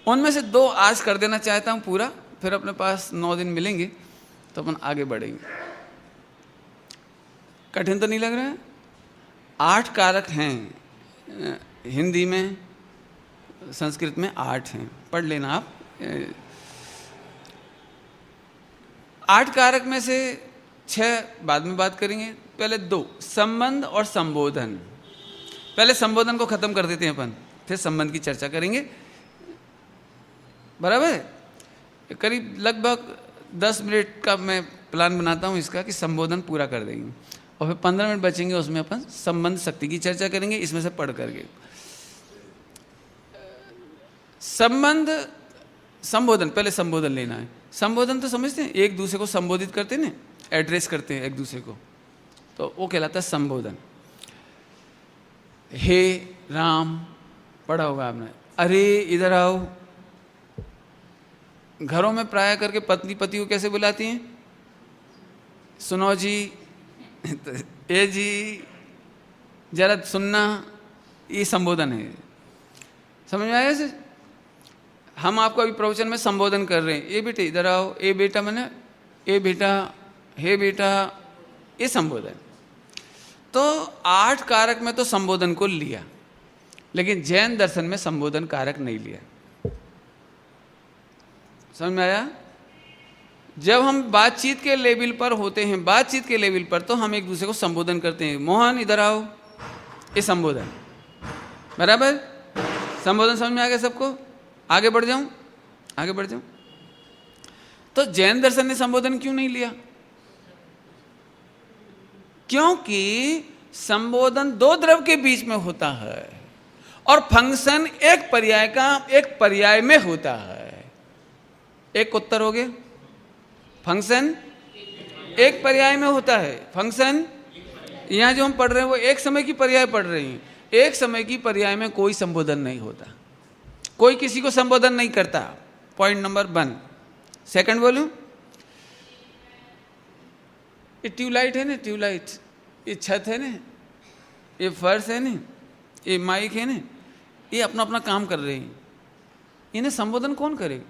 उनमें से 2 आज कर देना चाहता हूँ पूरा, फिर अपने पास 9 दिन मिलेंगे तो अपन आगे बढ़ेंगे। कठिन तो नहीं लग रहा है? 8 कारक हैं, हिंदी में, संस्कृत में 8 हैं, पढ़ लेना आप। 8 कारक में से 6 बाद में बात करेंगे, पहले 2 संबंध और संबोधन। पहले संबोधन को खत्म कर देते हैं अपन, फिर संबंध की चर्चा करेंगे, बराबर है? करीब लगभग 10 मिनट का मैं प्लान बनाता हूँ इसका, कि संबोधन पूरा कर देंगे और फिर 15 मिनट बचेंगे, उसमें अपन संबंध शक्ति की चर्चा करेंगे, इसमें से पढ़ करके। संबंध, संबोधन, पहले संबोधन लेना है। संबोधन तो समझते हैं, एक दूसरे को संबोधित करते हैं ना, एड्रेस करते हैं एक दूसरे को, तो वो कहलाता है संबोधन। हे राम पढ़ा होगा आपने, अरे इधर आओ। घरों में प्राय करके पत्नी पति को कैसे बुलाती हैं? सुनो जी, ए जी, जरा सुनना, ये संबोधन है। समझ में आया इसे? हम आपको अभी प्रवचन में संबोधन कर रहे हैं, ए बेटे इधर आओ, ए बेटा मैंने, ए बेटा, हे बेटा, ये संबोधन। तो 8 कारक में तो संबोधन को लिया, लेकिन जैन दर्शन में संबोधन कारक नहीं लिया। समझ में आया? जब हम बातचीत के लेवल पर होते हैं, बातचीत के लेवल पर, तो हम एक दूसरे को संबोधन करते हैं, मोहन इधर आओ, ये संबोधन, बराबर? संबोधन समझ में आ गया सबको? आगे बढ़ जाऊं, आगे बढ़ जाऊं। तो जैन दर्शन ने संबोधन क्यों नहीं लिया? क्योंकि संबोधन 2 द्रव के बीच में होता है और फंक्शन एक पर्याय का एक पर्याय में होता है। एक उत्तर हो गया, फंक्शन एक पर्याय में होता है। फंक्शन यहां जो हम पढ़ रहे हैं वो एक समय की पर्याय पढ़ रहे हैं, एक समय की पर्याय में कोई संबोधन नहीं होता, कोई किसी को संबोधन नहीं करता। Point number 1। सेकंड बोलूं, ये ट्यूबलाइट है ना, ट्यूबलाइट, ये छत है ना, ये फर्श है ना, ये माइक है ना, ये अपना अपना काम कर रहे हैं, इन्हें संबोधन कौन करेगा?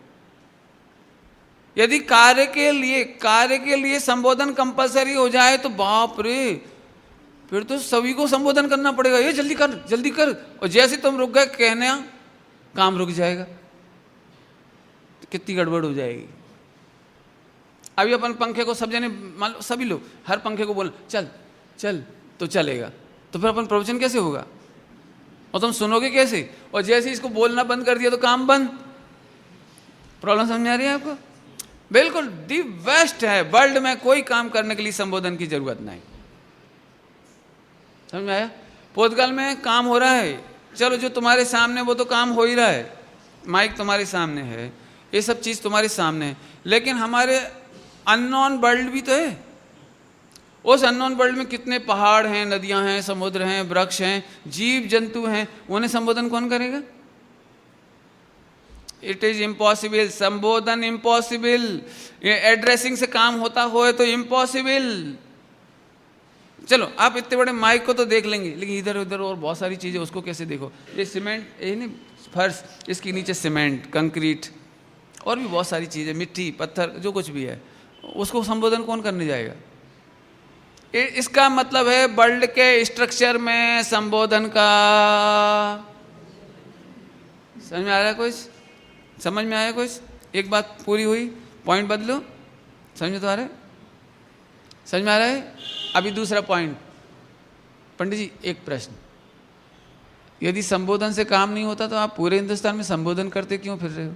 यदि कार्य के लिए संबोधन कंपलसरी हो जाए तो बाप रे, फिर तो सभी को संबोधन करना पड़ेगा, ये जल्दी कर, जल्दी कर, और जैसे तुम रुक गए कहने, काम रुक जाएगा, तो कितनी गड़बड़ हो जाएगी। अभी अपन पंखे को सब जने, मान लो सभी लोग हर पंखे को बोल चल चल तो चलेगा, तो फिर अपन प्रवचन कैसे होगा? और तुम सुनोगे कैसे? और जैसे इसको बोलना बंद कर दिया तो काम बंद। प्रॉब्लम समझ आ रही है आपको? बिल्कुल दी बेस्ट है, वर्ल्ड में कोई काम करने के लिए संबोधन की जरूरत नहीं। समझ में आया? पोर्तुगाल में काम हो रहा है, चलो जो तुम्हारे सामने वो तो काम हो ही रहा है, माइक तुम्हारे सामने है, ये सब चीज़ तुम्हारे सामने है, लेकिन हमारे अननोन वर्ल्ड भी तो है। उस अननोन वर्ल्ड में कितने पहाड़ हैं, नदियां हैं, समुद्र हैं, वृक्ष हैं, जीव जंतु हैं, उन्हें संबोधन कौन करेगा? इट इज इम्पॉसिबल, संबोधन इम्पॉसिबल। ये एड्रेसिंग से काम होता हो तो इम्पॉसिबल। चलो आप इतने बड़े माइक को तो देख लेंगे, लेकिन इधर उधर और बहुत सारी चीज़ें, उसको कैसे देखो? ये सीमेंट, ये नहीं फर्श, इसके नीचे सीमेंट, कंक्रीट, और भी बहुत सारी चीज़ें, मिट्टी, पत्थर, जो कुछ भी है, उसको संबोधन कौन करने जाएगा? इसका मतलब है वर्ल्ड के स्ट्रक्चर में संबोधन का। समझ में आ रहा है कुछ? समझ में आया कुछ? एक बात पूरी हुई, पॉइंट बदलो। समझ में तो आ रहा है? समझ में आ रहा है? अभी दूसरा पॉइंट। पंडित जी एक प्रश्न, यदि संबोधन से काम नहीं होता तो आप पूरे हिंदुस्तान में संबोधन करते क्यों फिर रहे हो?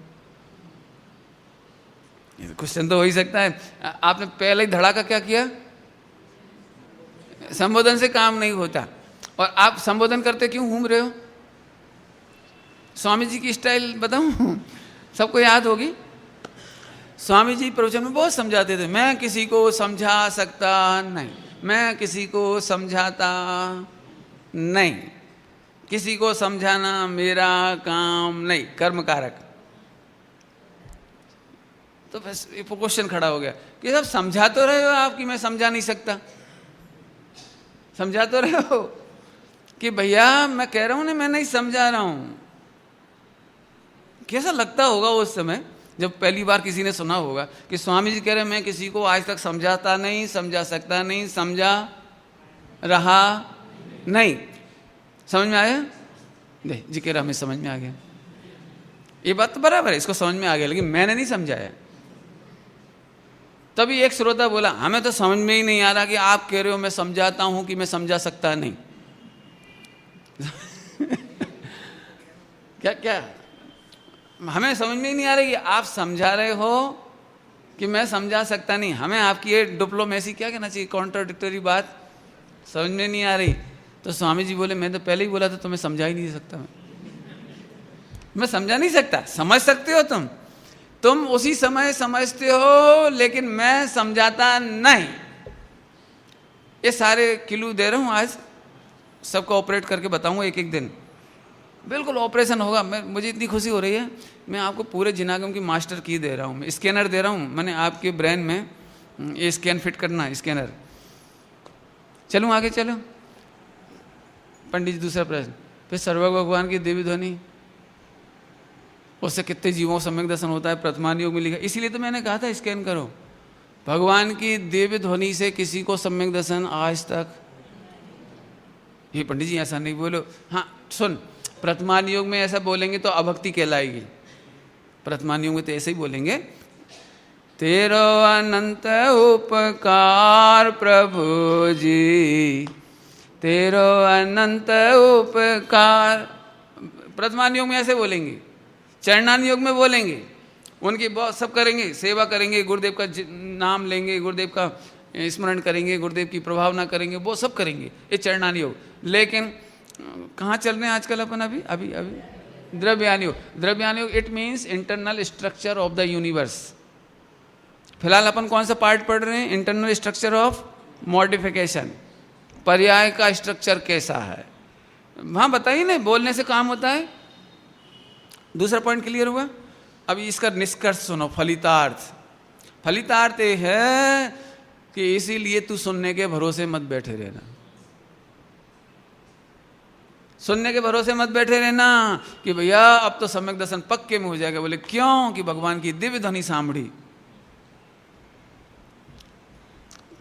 क्वेश्चन तो हो ही सकता है। आपने पहले ही धड़ाका क्या किया? संबोधन से काम नहीं होता, और आप संबोधन करते क्यों घूम रहे हो? स्वामी जी की स्टाइल बताऊं, सबको याद होगी। स्वामी जी प्रवचन में बहुत समझाते थे, मैं किसी को समझा सकता नहीं, मैं किसी को समझाता नहीं, किसी को समझाना मेरा काम नहीं, कर्म कारक। तो बस क्वेश्चन खड़ा हो गया कि सब समझा तो रहे हो आप कि मैं समझा नहीं सकता, समझा तो रहे हो कि भैया मैं कह रहा हूं ना, मैं नहीं समझा रहा हूं। कैसा लगता होगा उस समय जब पहली बार किसी ने सुना होगा कि स्वामी जी कह रहे मैं किसी को आज तक समझाता नहीं, समझा सकता नहीं, समझा रहा नहीं। समझ में आया? देख जी कह रहा हमें समझ में आ गया, ये बात तो बराबर है, इसको समझ में आ गया, लेकिन मैंने नहीं समझाया। तभी एक श्रोता बोला हमें तो समझ में ही नहीं आ रहा कि आप कह रहे हो मैं समझाता हूं कि मैं समझा सकता नहीं। क्या क्या हमें समझ में ही नहीं आ रही कि आप समझा रहे हो कि मैं समझा सकता नहीं। हमें आपकी ये डिप्लोमेसी क्या कहना चाहिए, कॉन्ट्राडिक्टरी बात समझ में नहीं आ रही। तो स्वामी जी बोले मैं तो पहले ही बोला था तुम्हें समझा ही नहीं सकता, मैं समझा नहीं सकता। समझ सकते हो तुम उसी समय समझते हो, लेकिन मैं समझाता नहीं। ये सारे क्लू दे रहा हूं, आज सबको ऑपरेट करके बताऊंगा एक एक दिन, बिल्कुल ऑपरेशन होगा। मुझे इतनी खुशी हो रही है, मैं आपको पूरे जिनागम की मास्टर की दे रहा हूँ, मैं स्कैनर दे रहा हूँ, मैंने आपके ब्रेन में ये स्कैन फिट करना है, स्कैनर। चलूँ आगे, चलो पंडित जी दूसरा प्रश्न। फिर सर्वज्ञ भगवान की देवी ध्वनि, उससे कितने जीवों को सम्यक दर्शन होता है, प्रथमान योग में लिखा। इसीलिए तो मैंने कहा था स्कैन करो। भगवान की दिव्य ध्वनि से किसी को सम्यक दर्शन आज तक, ये पंडित जी ऐसा नहीं बोलो। हाँ सुन, प्रथमान योग में ऐसा बोलेंगे तो अभक्ति कहलाएगी। प्रथमान योग में तो ऐसे ही बोलेंगे, तेरो अनंत उपकार प्रभु जी, तेरो अनंत उपकार। प्रथमान योग में ऐसे बोलेंगे। चरणान योग में बोलेंगे, उनकी बहुत सब करेंगे, सेवा करेंगे, गुरुदेव का नाम लेंगे, गुरुदेव का स्मरण करेंगे, गुरुदेव की प्रभावना करेंगे, वो सब करेंगे, ये चरणान योग। लेकिन कहाँ चल रहे हैं आजकल अपन? अभी अभी अभी द्रव्यान योग। द्रव्यान योग it means internal structure of the universe. फिलहाल अपन कौन सा पार्ट पढ़ रहे हैं? इंटरनल स्ट्रक्चर ऑफ मॉडिफिकेशन, पर्याय का स्ट्रक्चर कैसा है। वहाँ बताइए ना, बोलने से काम होता है। दूसरा पॉइंट क्लियर हुआ। अभी इसका निष्कर्ष सुनो, फलितार्थ। फलितार्थ ये है कि इसीलिए तू सुनने के भरोसे मत बैठे रहना, सुनने के भरोसे मत बैठे रहना कि भैया अब तो सम्यक दर्शन पक्के में हो जाएगा। बोले क्यों? कि भगवान की दिव्य ध्वनि सांभड़ी।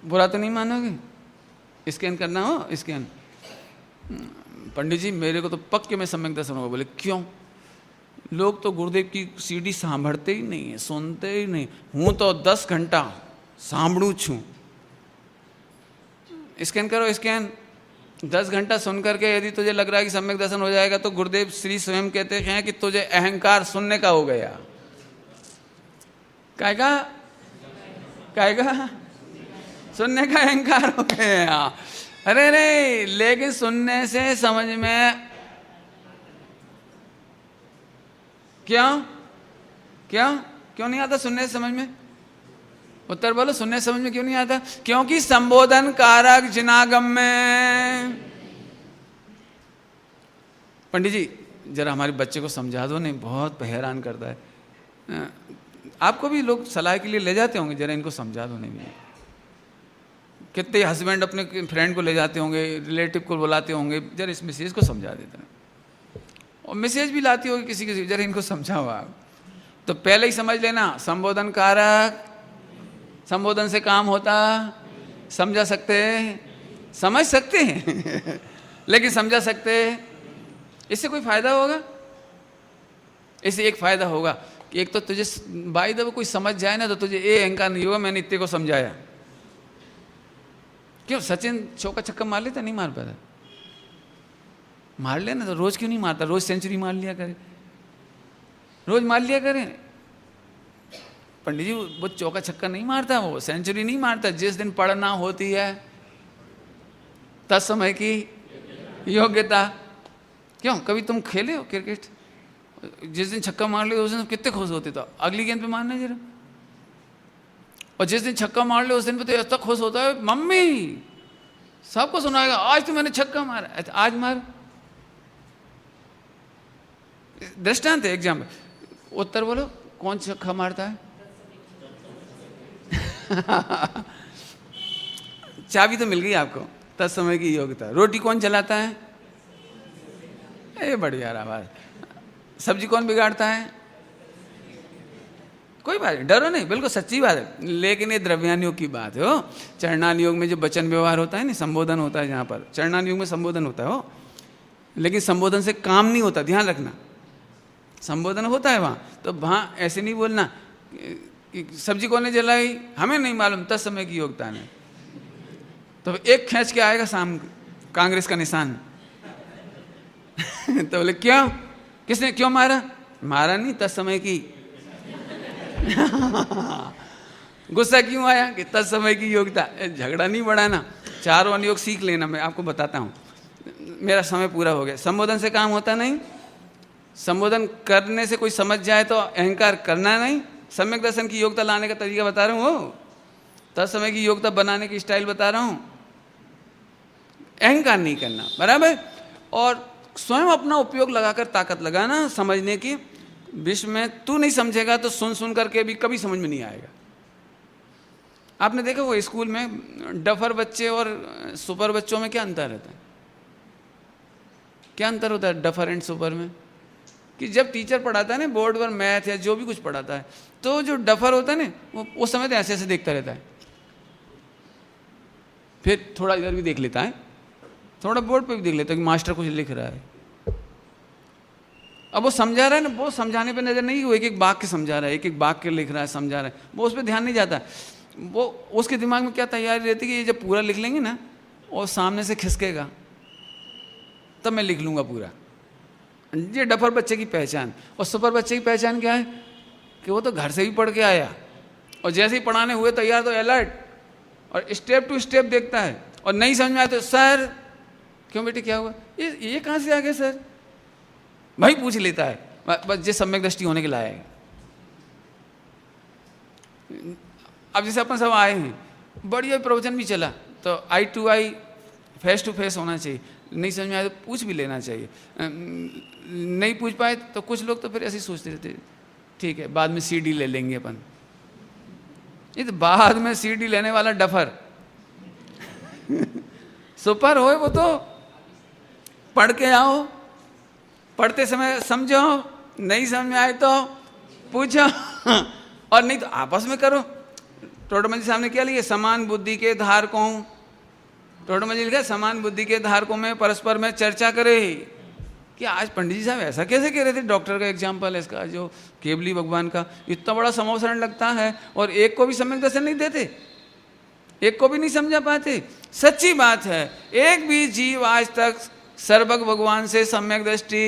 बुरा तो नहीं मानोगे? स्कैन करना हो स्कैन, पंडित जी मेरे को तो पक्के में सम्यक दर्शन होगा। बोले क्यों? लोग तो गुरुदेव की सीडी सांभड़ते ही नहीं है, सुनते ही नहीं। हूँ तो 10 घंटा सांभड़ू छू। स्कैन करो, स्कैन। 10 घंटा सुन करके यदि तुझे लग रहा है कि सम्यक दर्शन हो जाएगा, तो गुरुदेव श्री स्वयं कहते हैं कि तुझे अहंकार सुनने का हो गया। काहेगा? काहेगा? सुनने का अहंकार हो गया। अरे नहीं, लेकिन सुनने से समझ में क्यों क्यों क्यों नहीं आता? सुनने से समझ में, उत्तर बोलो, सुनने से समझ में क्यों नहीं आता? क्योंकि संबोधन कारक जिनागम में। पंडित जी जरा हमारे बच्चे को समझा दो, नहीं बहुत हैरान करता है। आपको भी लोग सलाह के लिए ले जाते होंगे, जरा इनको समझा दो। नहीं भी कितने हस्बैंड अपने फ्रेंड को ले जाते होंगे, रिलेटिव को बुलाते होंगे, जरा इस मिसेज को समझा देते हैं। और मैसेज भी लाती होगी किसी किसी, जरा इनको समझाओ आप। तो पहले ही समझ लेना, संबोधन कारक, संबोधन से काम होता। समझा सकते, समझ सकते हैं लेकिन समझा सकते। इससे कोई फायदा होगा? इससे एक फायदा होगा कि एक तो तुझे बाई द वे कोई समझ जाए ना, तो तुझे ये अहंकार नहीं होगा मैंने इतने को समझाया। क्यों सचिन चौका छक्का मार लेता? नहीं मार पाता। मार लेना तो रोज क्यों नहीं मारता? रोज सेंचुरी मार लिया करे, रोज मार लिया करे। पंडित जी वो चौका छक्का नहीं मारता, वो सेंचुरी नहीं मारता। जिस दिन पढ़ना होती है तत्समय की योग्यता। क्यों कभी तुम खेले हो क्रिकेट? जिस दिन छक्का मार लिया उस दिन कितने खुश होते, तो अगली गेंद पे मारना जरा। और जिस दिन छक्का मार लिया उस दिन पे तो ऐसा खुश होता है, मम्मी सबको सुनाएगा आज तो मैंने छक्का मारा, आज मार। दृष्टांत है, एग्जाम्पल। उत्तर बोलो, कौन छक्का मारता है? चाबी तो मिल गई आपको, तत्समय की योग्यता। रोटी कौन जलाता है? बढ़िया आवाज। सब्जी कौन बिगाड़ता है? कोई बात नहीं, डरो नहीं, बिल्कुल सच्ची बात है। लेकिन ये द्रव्यान योग की बात है। हो चरणान योग में जो वचन व्यवहार होता है ना, संबोधन होता है, जहाँ पर चरणान योग में संबोधन होता है। हो लेकिन संबोधन से काम नहीं होता, ध्यान रखना। संबोधन होता है वहाँ, तो वहाँ ऐसे नहीं बोलना कि सब्जी कौन ने जलाई, हमें नहीं मालूम, तत्समय की योग्यता ने। तो एक खींच के आएगा शाम कांग्रेस का निशान। तो बोले क्यों, किसने क्यों मारा? मारा नहीं, तत्समय की। गुस्सा क्यों आया? कि तत्समय की योग्यता। झगड़ा नहीं बढ़ाना, चारों अनुयोग सीख लेना। मैं आपको बताता हूँ, मेरा समय पूरा हो गया। संबोधन से काम होता नहीं, संबोधन करने से कोई समझ जाए तो अहंकार करना नहीं। सम्यक दर्शन की योग्यता लाने का तरीका बता रहा हूँ, तत्समय की योग्यता बनाने की स्टाइल बता रहा हूँ। अहंकार नहीं करना, बराबर। और स्वयं अपना उपयोग लगाकर ताकत लगाना समझने की। विश्व में तू नहीं समझेगा तो सुन सुन करके भी कभी समझ में नहीं आएगा। आपने देखा वो स्कूल में डफर बच्चे और सुपर बच्चों में क्या अंतर रहता है? क्या अंतर होता है डफर एंड सुपर में? कि जब टीचर पढ़ाता है ना बोर्ड पर मैथ या जो भी कुछ पढ़ाता है, तो जो डफर होता है ना वो उस समय तो ऐसे ऐसे देखता रहता है, फिर थोड़ा इधर भी देख लेता है, थोड़ा बोर्ड पे भी देख लेता है कि मास्टर कुछ लिख रहा है। अब वो समझा रहा है ना, वो समझाने पे नजर नहीं, वो एक एक वाक्य समझा रहा है, एक एक वाक्य लिख रहा है, समझा रहा है, वो उस पर ध्यान नहीं जाता। वो उसके दिमाग में क्या तैयारी रहती है कि ये जब पूरा लिख लेंगे ना और सामने से खिसकेगा तब मैं लिख लूँगा पूरा। ये डफर बच्चे की पहचान। और सुपर बच्चे की पहचान क्या है? कि वो तो घर से भी पढ़ के आया और जैसे ही पढ़ाने हुए तैयार तो अलर्ट और स्टेप टू स्टेप देखता है, और नहीं समझ में आया तो सर क्यों बेटे क्या हुआ, ये कहाँ से आ गया सर, भाई पूछ लेता है। बस ये सम्यक दृष्टि होने के लायक है। अब जैसे अपन सब आए हैं, बढ़िया प्रवचन भी चला, तो eye to eye face to face होना चाहिए। नहीं समझ में आया तो पूछ भी लेना चाहिए। नहीं पूछ पाए तो कुछ लोग तो फिर ऐसे ही सोचते रहते ठीक है बाद में सीडी ले लेंगे अपन। ये तो बाद में सीडी लेने वाला डफर। सुपर हो वो तो पढ़ के आओ, पढ़ते समय समझो, नहीं समझ में आए तो पूछो, और नहीं तो आपस में करो। टोटमंजी साहब ने क्या लिया? समान बुद्धि के धारकों, टोटमंजी लिखा समान बुद्धि के धारकों में परस्पर में चर्चा करे। कि आज पंडित जी साहब ऐसा कैसे कह रहे थे? डॉक्टर का एग्जाम्पल है इसका, जो केवली भगवान का इतना बड़ा समोसरण लगता है और एक को भी सम्यक दर्शन नहीं देते, एक को भी नहीं समझा पाते। सच्ची बात है, एक भी जीव आज तक सर्वज्ञ भगवान से सम्यक दृष्टि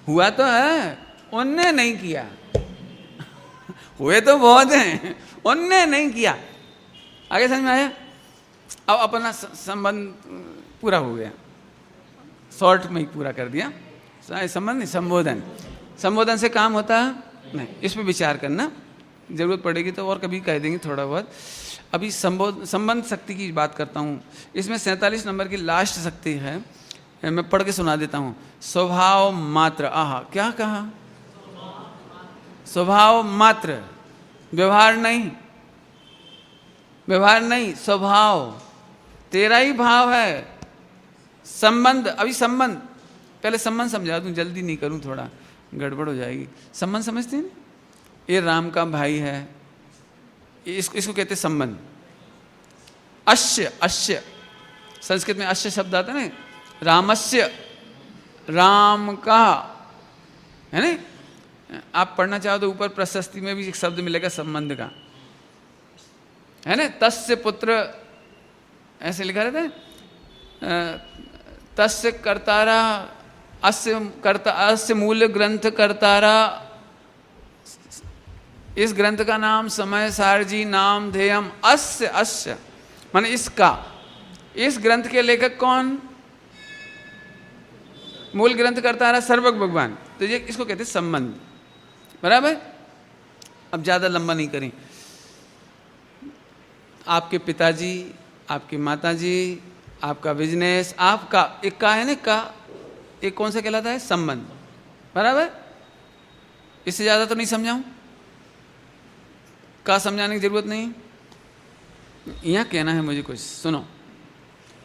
हुआ तो है, उनने नहीं किया। हुए तो बहुत हैं, उनने नहीं किया। आगे समझ में आया? अब अपना संबंध पूरा हो गया, शॉर्ट में ही पूरा कर दिया। संबंध नहीं, संबोधन। संबोधन से काम होता है नहीं, इस पर विचार करना, जरूरत पड़ेगी तो और कभी कह देंगे थोड़ा बहुत। अभी संबंध शक्ति की बात करता हूँ। इसमें 47 नंबर की लास्ट शक्ति है, मैं पढ़ के सुना देता हूँ। स्वभाव मात्र। आहा, क्या कहा? स्वभाव मात्र, व्यवहार नहीं, व्यवहार नहीं, स्वभाव। तेरा ही भाव है। संबंध, अभी संबंध, पहले संबंध समझा दूं, जल्दी नहीं करूं, थोड़ा गड़बड़ हो जाएगी। संबंध समझते हैं? ये राम का भाई है, इसको कहते संबंध। अश्य, अश्य, संस्कृत में अश्य शब्द आता है ना, रामस्य, राम का, है ना? आप पढ़ना चाहो तो ऊपर प्रशस्ति में भी एक शब्द मिलेगा संबंध का, है ना? तस्य पुत्र ऐसे लिखा रहता है। तस्य कर्तारा, अस्य मूल ग्रंथ कर्तारा, इस ग्रंथ का नाम समय सारजी नाम ध्येयम अस्य, अस्य माने इसका। इस ग्रंथ के लेखक कौन? मूल ग्रंथ करता आ रहा सर्वज्ञ भगवान, तो ये इसको कहते हैं संबंध। बराबर। अब ज़्यादा लंबा नहीं करें। आपके पिताजी, आपकी माताजी, आपका बिजनेस, आपका एक का है ना, का एक कौन सा कहलाता है? संबंध। बराबर। इससे ज़्यादा तो नहीं समझाऊं, का समझाने की जरूरत नहीं। यहाँ कहना है मुझे कुछ, सुनो।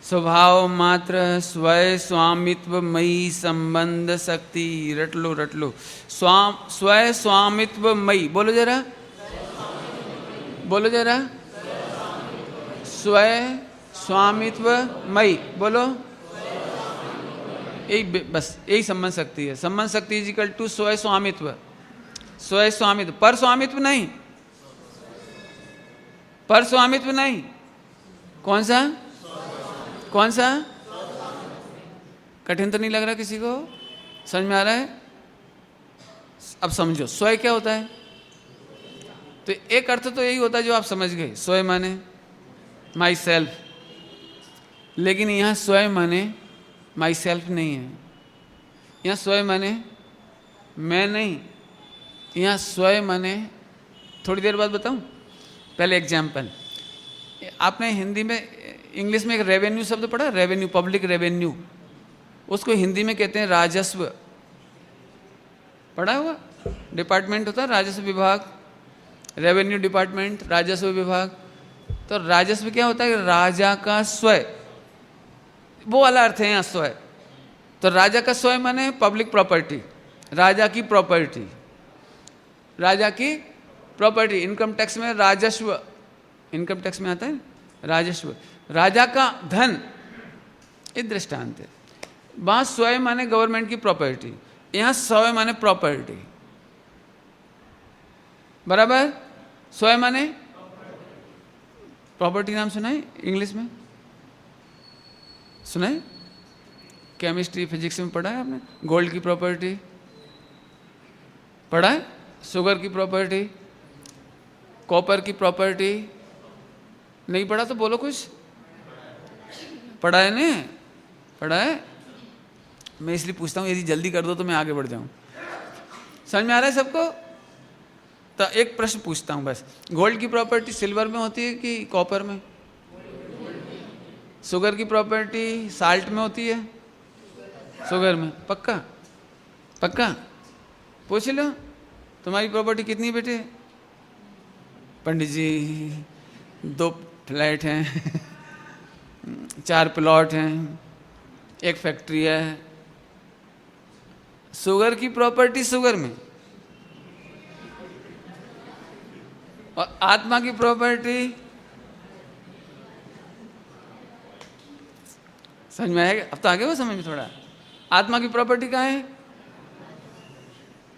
स्वभाव मात्र स्वय स्वामित्व मयी संबंध शक्ति। रट लो रट लो। स्वय स्वामित्व मयी, बोलो जरा, बोलो जरा। स्वय स्वामित्व मयी, बोलो। यही बस, यही संबंध शक्ति है। संबंध शक्ति इज इक्वल टू स्वय स्वामित्व। स्वय स्वामित्व, पर स्वामित्व नहीं, पर स्वामित्व नहीं। कौन सा? कौन सा? कठिन तो नहीं लग रहा किसी को? समझ में आ रहा है? अब समझो स्वय क्या होता है। तो एक अर्थ तो यही होता है जो आप समझ गए, स्वय माने माई सेल्फ। लेकिन यहां स्वय माने माई सेल्फ नहीं है। यहां स्वय माने मैं नहीं, यहां स्वय माने, थोड़ी देर बाद बताऊं। पहले एग्जाम्पल, आपने हिंदी में, इंग्लिश में एक रेवेन्यू शब्द पढ़ा, रेवेन्यू, पब्लिक रेवेन्यू। उसको हिंदी में कहते हैं राजस्व। पढ़ा हुआ? डिपार्टमेंट होता है राजस्व विभाग, रेवेन्यू डिपार्टमेंट, राजस्व विभाग। तो राजस्व क्या होता है? राजा का स्वय, वो वाला अर्थ है यहाँ स्वय। तो राजा का स्वय माने पब्लिक प्रॉपर्टी, राजा की प्रॉपर्टी, राजा की प्रॉपर्टी। इनकम टैक्स में राजस्व, इनकम टैक्स में आता है राजस्व, राजा का धन। ये दृष्टांत है। वहां स्वय माने गवर्नमेंट की प्रॉपर्टी, यहां स्वय माने प्रॉपर्टी। बराबर। स्वय माने प्रॉपर्टी। नाम सुना है इंग्लिश में? सुना है? केमिस्ट्री फिजिक्स में पढ़ा है आपने? गोल्ड की प्रॉपर्टी पढ़ा है? शुगर की प्रॉपर्टी, कॉपर की प्रॉपर्टी नहीं पढ़ा तो बोलो कुछ। पढ़ा है ने? पढ़ा है? मैं इसलिए पूछता हूँ, यदि जल्दी कर दो तो मैं आगे बढ़ जाऊँ। समझ में आ रहा है सबको? तो एक प्रश्न पूछता हूँ बस, गोल्ड की प्रॉपर्टी सिल्वर में होती है कि कॉपर में? शुगर की प्रॉपर्टी साल्ट में होती है? शुगर में। पक्का? पक्का? पूछ लो। तुम्हारी प्रॉपर्टी कितनी बेटे? पंडित जी 2 फ्लैट हैं, 4 प्लॉट हैं, 1 फैक्ट्री है। शुगर की प्रॉपर्टी शुगर में, और आत्मा की प्रॉपर्टी समझ में आएगा? अब तो आगे वो समझ में थोड़ा। आत्मा की प्रॉपर्टी कहाँ है?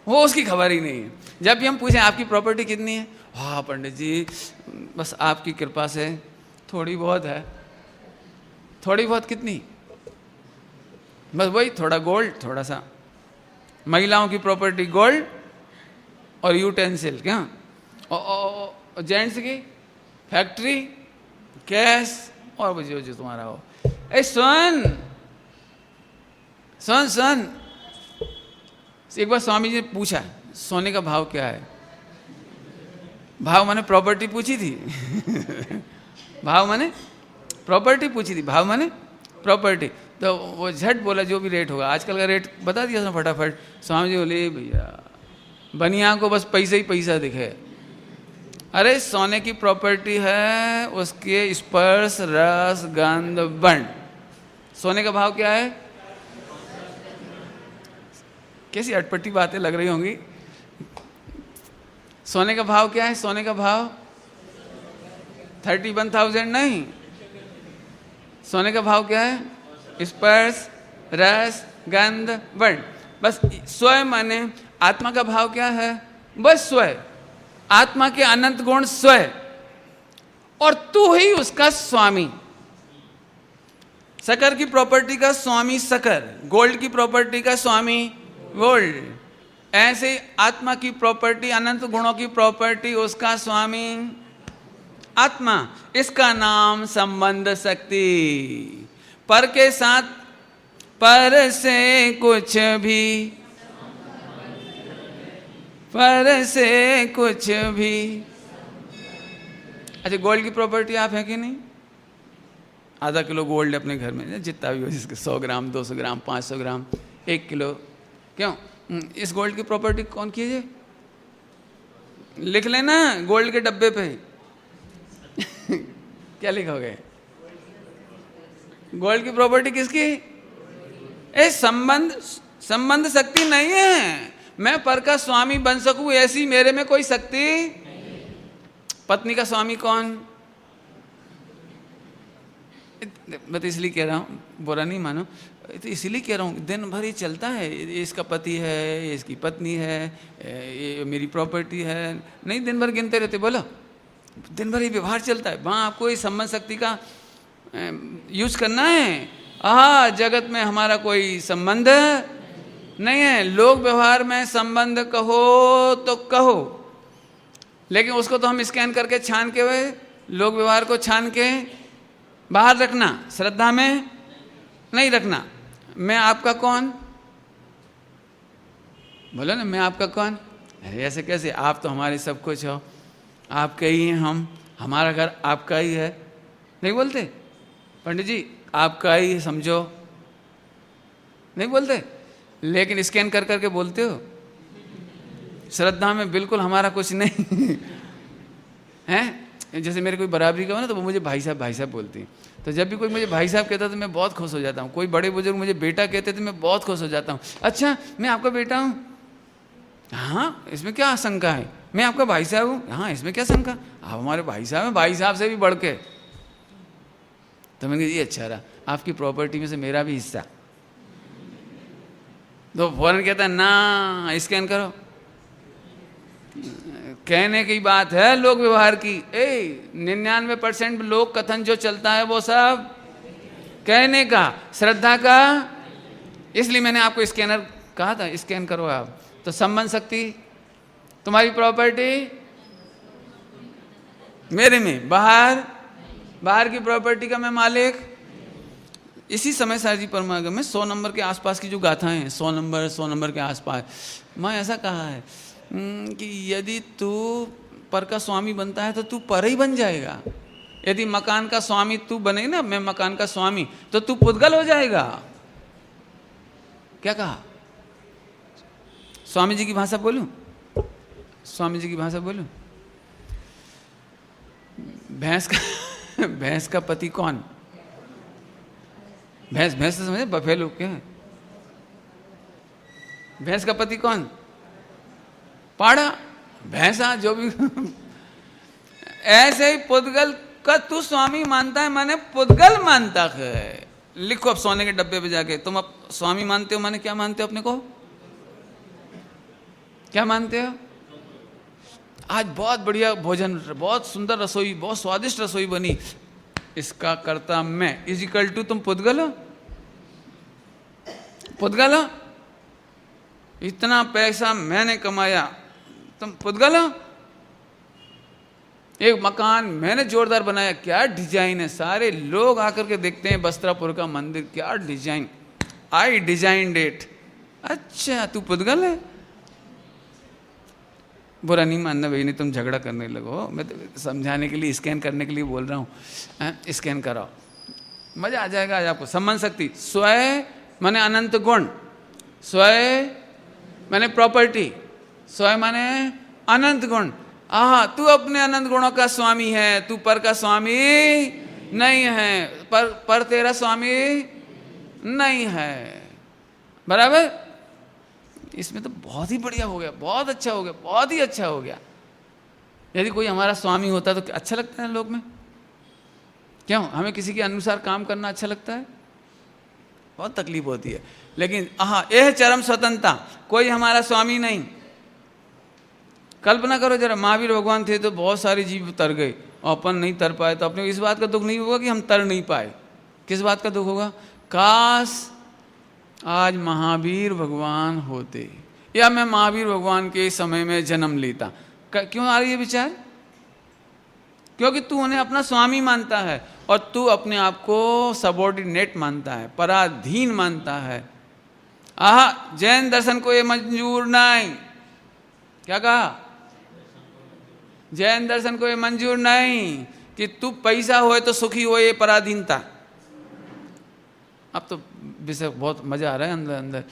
वो उसकी खबर ही नहीं है। जब भी हम पूछें आपकी प्रॉपर्टी कितनी है, हाँ पंडित जी बस आपकी कृपा से थोड़ी बहुत है। थोड़ी बहुत कितनी? बस वही थोड़ा गोल्ड, थोड़ा सा। महिलाओं की प्रॉपर्टी गोल्ड और यूटेंसिल, क्या? और जेंट्स की फैक्ट्री, कैश, और वो जो तुम्हारा हो। ए सुन सुन सुन, एक बार स्वामी जी ने पूछा सोने का भाव क्या है। भाव माने प्रॉपर्टी पूछी थी भाव माने प्रॉपर्टी पूछी थी, भाव माने प्रॉपर्टी। तो वो झट बोला जो भी रेट होगा। आजकल का रेट बता दिया उसने फटाफट। स्वामी जी बोले भैया बनिया को बस पैसा ही पैसा दिखे। अरे सोने की प्रॉपर्टी है उसके स्पर्श रस गंध वर्ण। सोने का भाव क्या है? कैसी अटपटी बातें लग रही होंगी। सोने का भाव क्या है? सोने का भाव 31,000 नहीं। सोने का भाव क्या है? स्पर्श रस गंध वर्ण। बस स्वय माने आत्मा का भाव क्या है? बस स्वय, आत्मा के अनंत गुण स्वय, और तू ही उसका स्वामी। शक्कर की प्रॉपर्टी का स्वामी शक्कर, गोल्ड की प्रॉपर्टी का स्वामी गोल्ड। ऐसे आत्मा की प्रॉपर्टी, अनंत गुणों की प्रॉपर्टी, उसका स्वामी आत्मा। इसका नाम संबंध शक्ति। पर के साथ पर से कुछ भी, पर से कुछ भी। अच्छा, गोल्ड की प्रॉपर्टी आप है कि नहीं? आधा किलो गोल्ड अपने घर में, जितना भी हो, जिसके 100 ग्राम, 200 ग्राम, 500 ग्राम, 1 किलो, क्यों? इस गोल्ड की प्रॉपर्टी कौन की है? लिख लेना गोल्ड के डब्बे पे। क्या लिखोगे? गोल्ड की प्रॉपर्टी किसकी? ए, संबंध शक्ति नहीं है। मैं पर का स्वामी बन सकूं ऐसी मेरे में कोई शक्ति। पत्नी का स्वामी कौन? मैं तो इसलिए कह रहा हूँ, बुरा नहीं मानो, तो इसलिए कह रहा हूँ, दिन भर ही चलता है, इसका पति है, इसकी पत्नी है, ये मेरी प्रॉपर्टी है, नहीं दिन भर गिनते रहते। बोलो, दिन भर ही व्यवहार चलता है। वहाँ आपको इस संबंध शक्ति का यूज करना है। जगत में हमारा कोई संबंध नहीं है। लोक व्यवहार में संबंध कहो तो कहो, लेकिन उसको तो हम स्कैन करके छान के, वे लोक व्यवहार को छान के बाहर रखना, श्रद्धा में नहीं रखना। मैं आपका कौन? बोलो ना, मैं आपका कौन? अरे ऐसे कैसे? आप तो हमारे सब कुछ हो, आपके ही हैं हम, हमारा घर आपका ही है। नहीं बोलते पंडित जी, आपका ही समझो, नहीं बोलते? लेकिन स्कैन कर करके बोलते हो। श्रद्धा में बिल्कुल हमारा कुछ नहीं है। जैसे मेरे कोई बराबरी का हो ना, तो वो मुझे भाई साहब बोलती हैं। तो जब भी कोई मुझे भाई साहब कहता है तो मैं बहुत खुश हो जाता हूँ। कोई बड़े बुजुर्ग मुझे बेटा कहते तो मैं बहुत खुश हो जाता हूँ। अच्छा, मैं आपका बेटा हूँ? हाँ, इसमें क्या आशंका है? मैं आपका भाई साहब हूँ? हाँ, इसमें क्या शंका? आप हमारे भाई साहब हैं, भाई साहब से भी बढ़ के। तो मैंने कहा ये अच्छा रहा, आपकी प्रॉपर्टी में से मेरा भी हिस्सा। तो फौरन कहता है ना, स्कैन करो। कहने की बात है लोक व्यवहार की। 99% लोक कथन जो चलता है वो सब कहने का, श्रद्धा का। इसलिए मैंने आपको स्कैनर कहा था, स्कैन करो आप। तो संबंध शक्ति तुम्हारी प्रॉपर्टी मेरे में, बाहर की प्रॉपर्टी का मैं मालिक। इसी समय सर जी परमागम में 100 नंबर के आसपास की जो गाथाएं हैं, 100 नंबर के आसपास, मैं ऐसा कहा है कि यदि तू पर का स्वामी बनता है तो तू पर ही बन जाएगा। यदि मकान का स्वामी तू बने ना, मैं मकान का स्वामी, तो तू पुद्गल हो जाएगा। क्या कहा? स्वामी जी की भाषा बोलूं? स्वामी जी की भाषा बोलूं? भैंस का पति कौन? भैंस से समझे? बफेलो क्या है? भैंस का पति कौन? पाड़ा, भैंसा, जो भी। ऐसे ही पुद्गल का तू स्वामी मानता है, माने पुद्गल मानता है। लिखो अब सोने के डब्बे पे जाके, तुम अब स्वामी मानते हो, माने क्या मानते हो अपने को? क्या मानते हो? आज बहुत बढ़िया भोजन, बहुत सुंदर रसोई, बहुत स्वादिष्ट रसोई बनी, इसका कर्ता मैं, इजिकल टू तुम पुद्गल हो? पुद्गल हो? इतना पैसा मैंने कमाया, तुम पुद्गल हो? एक मकान मैंने जोरदार बनाया, क्या डिजाइन है, सारे लोग आकर के देखते हैं वस्त्रापुर का मंदिर, क्या डिजाइन, आई डिजाइंड इट। अच्छा, तू पुद्गल है? बुरा नहीं मानना भाई, नहीं तुम झगड़ा करने लगो, मैं तो समझाने के लिए, स्कैन करने के लिए बोल रहा हूँ। स्कैन कराओ, मजा आ जाएगा आज आपको। संबंध शक्ति, स्वयं माने अनंत गुण, स्वयं माने प्रॉपर्टी, स्वयं माने अनंत गुण। तू अपने अनंत गुणों का स्वामी है, तू पर का स्वामी नहीं है, पर तेरा स्वामी नहीं है। बराबर? इसमें तो बहुत ही बढ़िया हो गया, बहुत अच्छा हो गया, बहुत ही अच्छा हो गया। यदि कोई हमारा स्वामी होता तो अच्छा लगता है लोग में? क्यों? हमें किसी के अनुसार काम करना अच्छा लगता है? बहुत तकलीफ होती है। लेकिन यह चरम स्वतंत्रता, कोई हमारा स्वामी नहीं। कल्पना करो जरा, महावीर भगवान थे तो बहुत सारे जीव तर गए और अपन नहीं तर पाए, तो अपने इस बात का दुख नहीं होगा कि हम तर नहीं पाए? किस बात का दुख होगा? काश आज महावीर भगवान होते, या मैं महावीर भगवान के समय में जन्म लेता। क्यों आ रही है विचार? क्योंकि तू उन्हें अपना स्वामी मानता है, और तू अपने आप को सबॉर्डिनेट मानता है, पराधीन मानता है। आह, जैन दर्शन को ये मंजूर नहीं। क्या कहा? जैन दर्शन को ये मंजूर नहीं कि तू पैसा होए तो सुखी हो, ये पराधीनता। अब तो विषय बहुत मजा आ रहा है अंदर अंदर।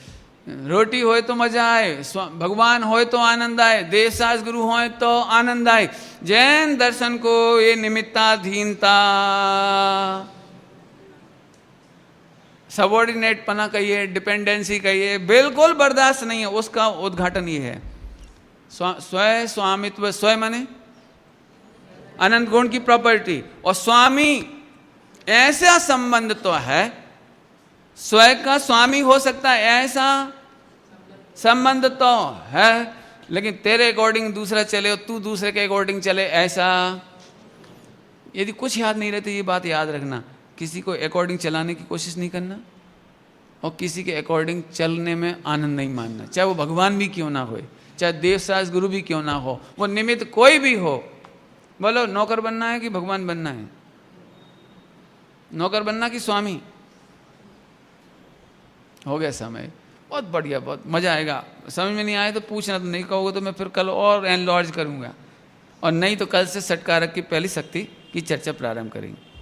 रोटी होए तो मजा आए, भगवान होए तो आनंद आए, देवशास्त्र गुरु होए तो आनंद आए। जैन दर्शन को ये निमित्ताधीनता, सबॉर्डिनेट पना कहिए, डिपेंडेंसी कहिए, बिल्कुल बर्दाश्त नहीं है। उसका उद्घाटन ये है। स्वयं स्वामित्व, स्वयं माने अनंत गुण की प्रॉपर्टी, और स्वामी ऐसा संबंध तो है, स्वयं का स्वामी हो सकता है ऐसा संबंध तो है, लेकिन तेरे अकॉर्डिंग दूसरा चले और तू दूसरे के अकॉर्डिंग चले, ऐसा। यदि कुछ याद नहीं रहती, ये बात याद रखना, किसी को अकॉर्डिंग चलाने की कोशिश नहीं करना और किसी के अकॉर्डिंग चलने में आनंद नहीं मानना, चाहे वो भगवान भी क्यों ना हो, चाहे देवशास्त्र गुरु भी क्यों ना हो, वो निमित्त कोई भी हो। बोलो, नौकर बनना है कि भगवान बनना है? नौकर बनना कि स्वामी? हो गया समय। बहुत बढ़िया, बहुत मजा आएगा। समझ में नहीं आए तो पूछना, तो नहीं कहोगे तो मैं फिर कल और एनलॉर्ज करूंगा, और नहीं तो कल से षटकारक की पहली शक्ति की चर्चा प्रारंभ करेंगे।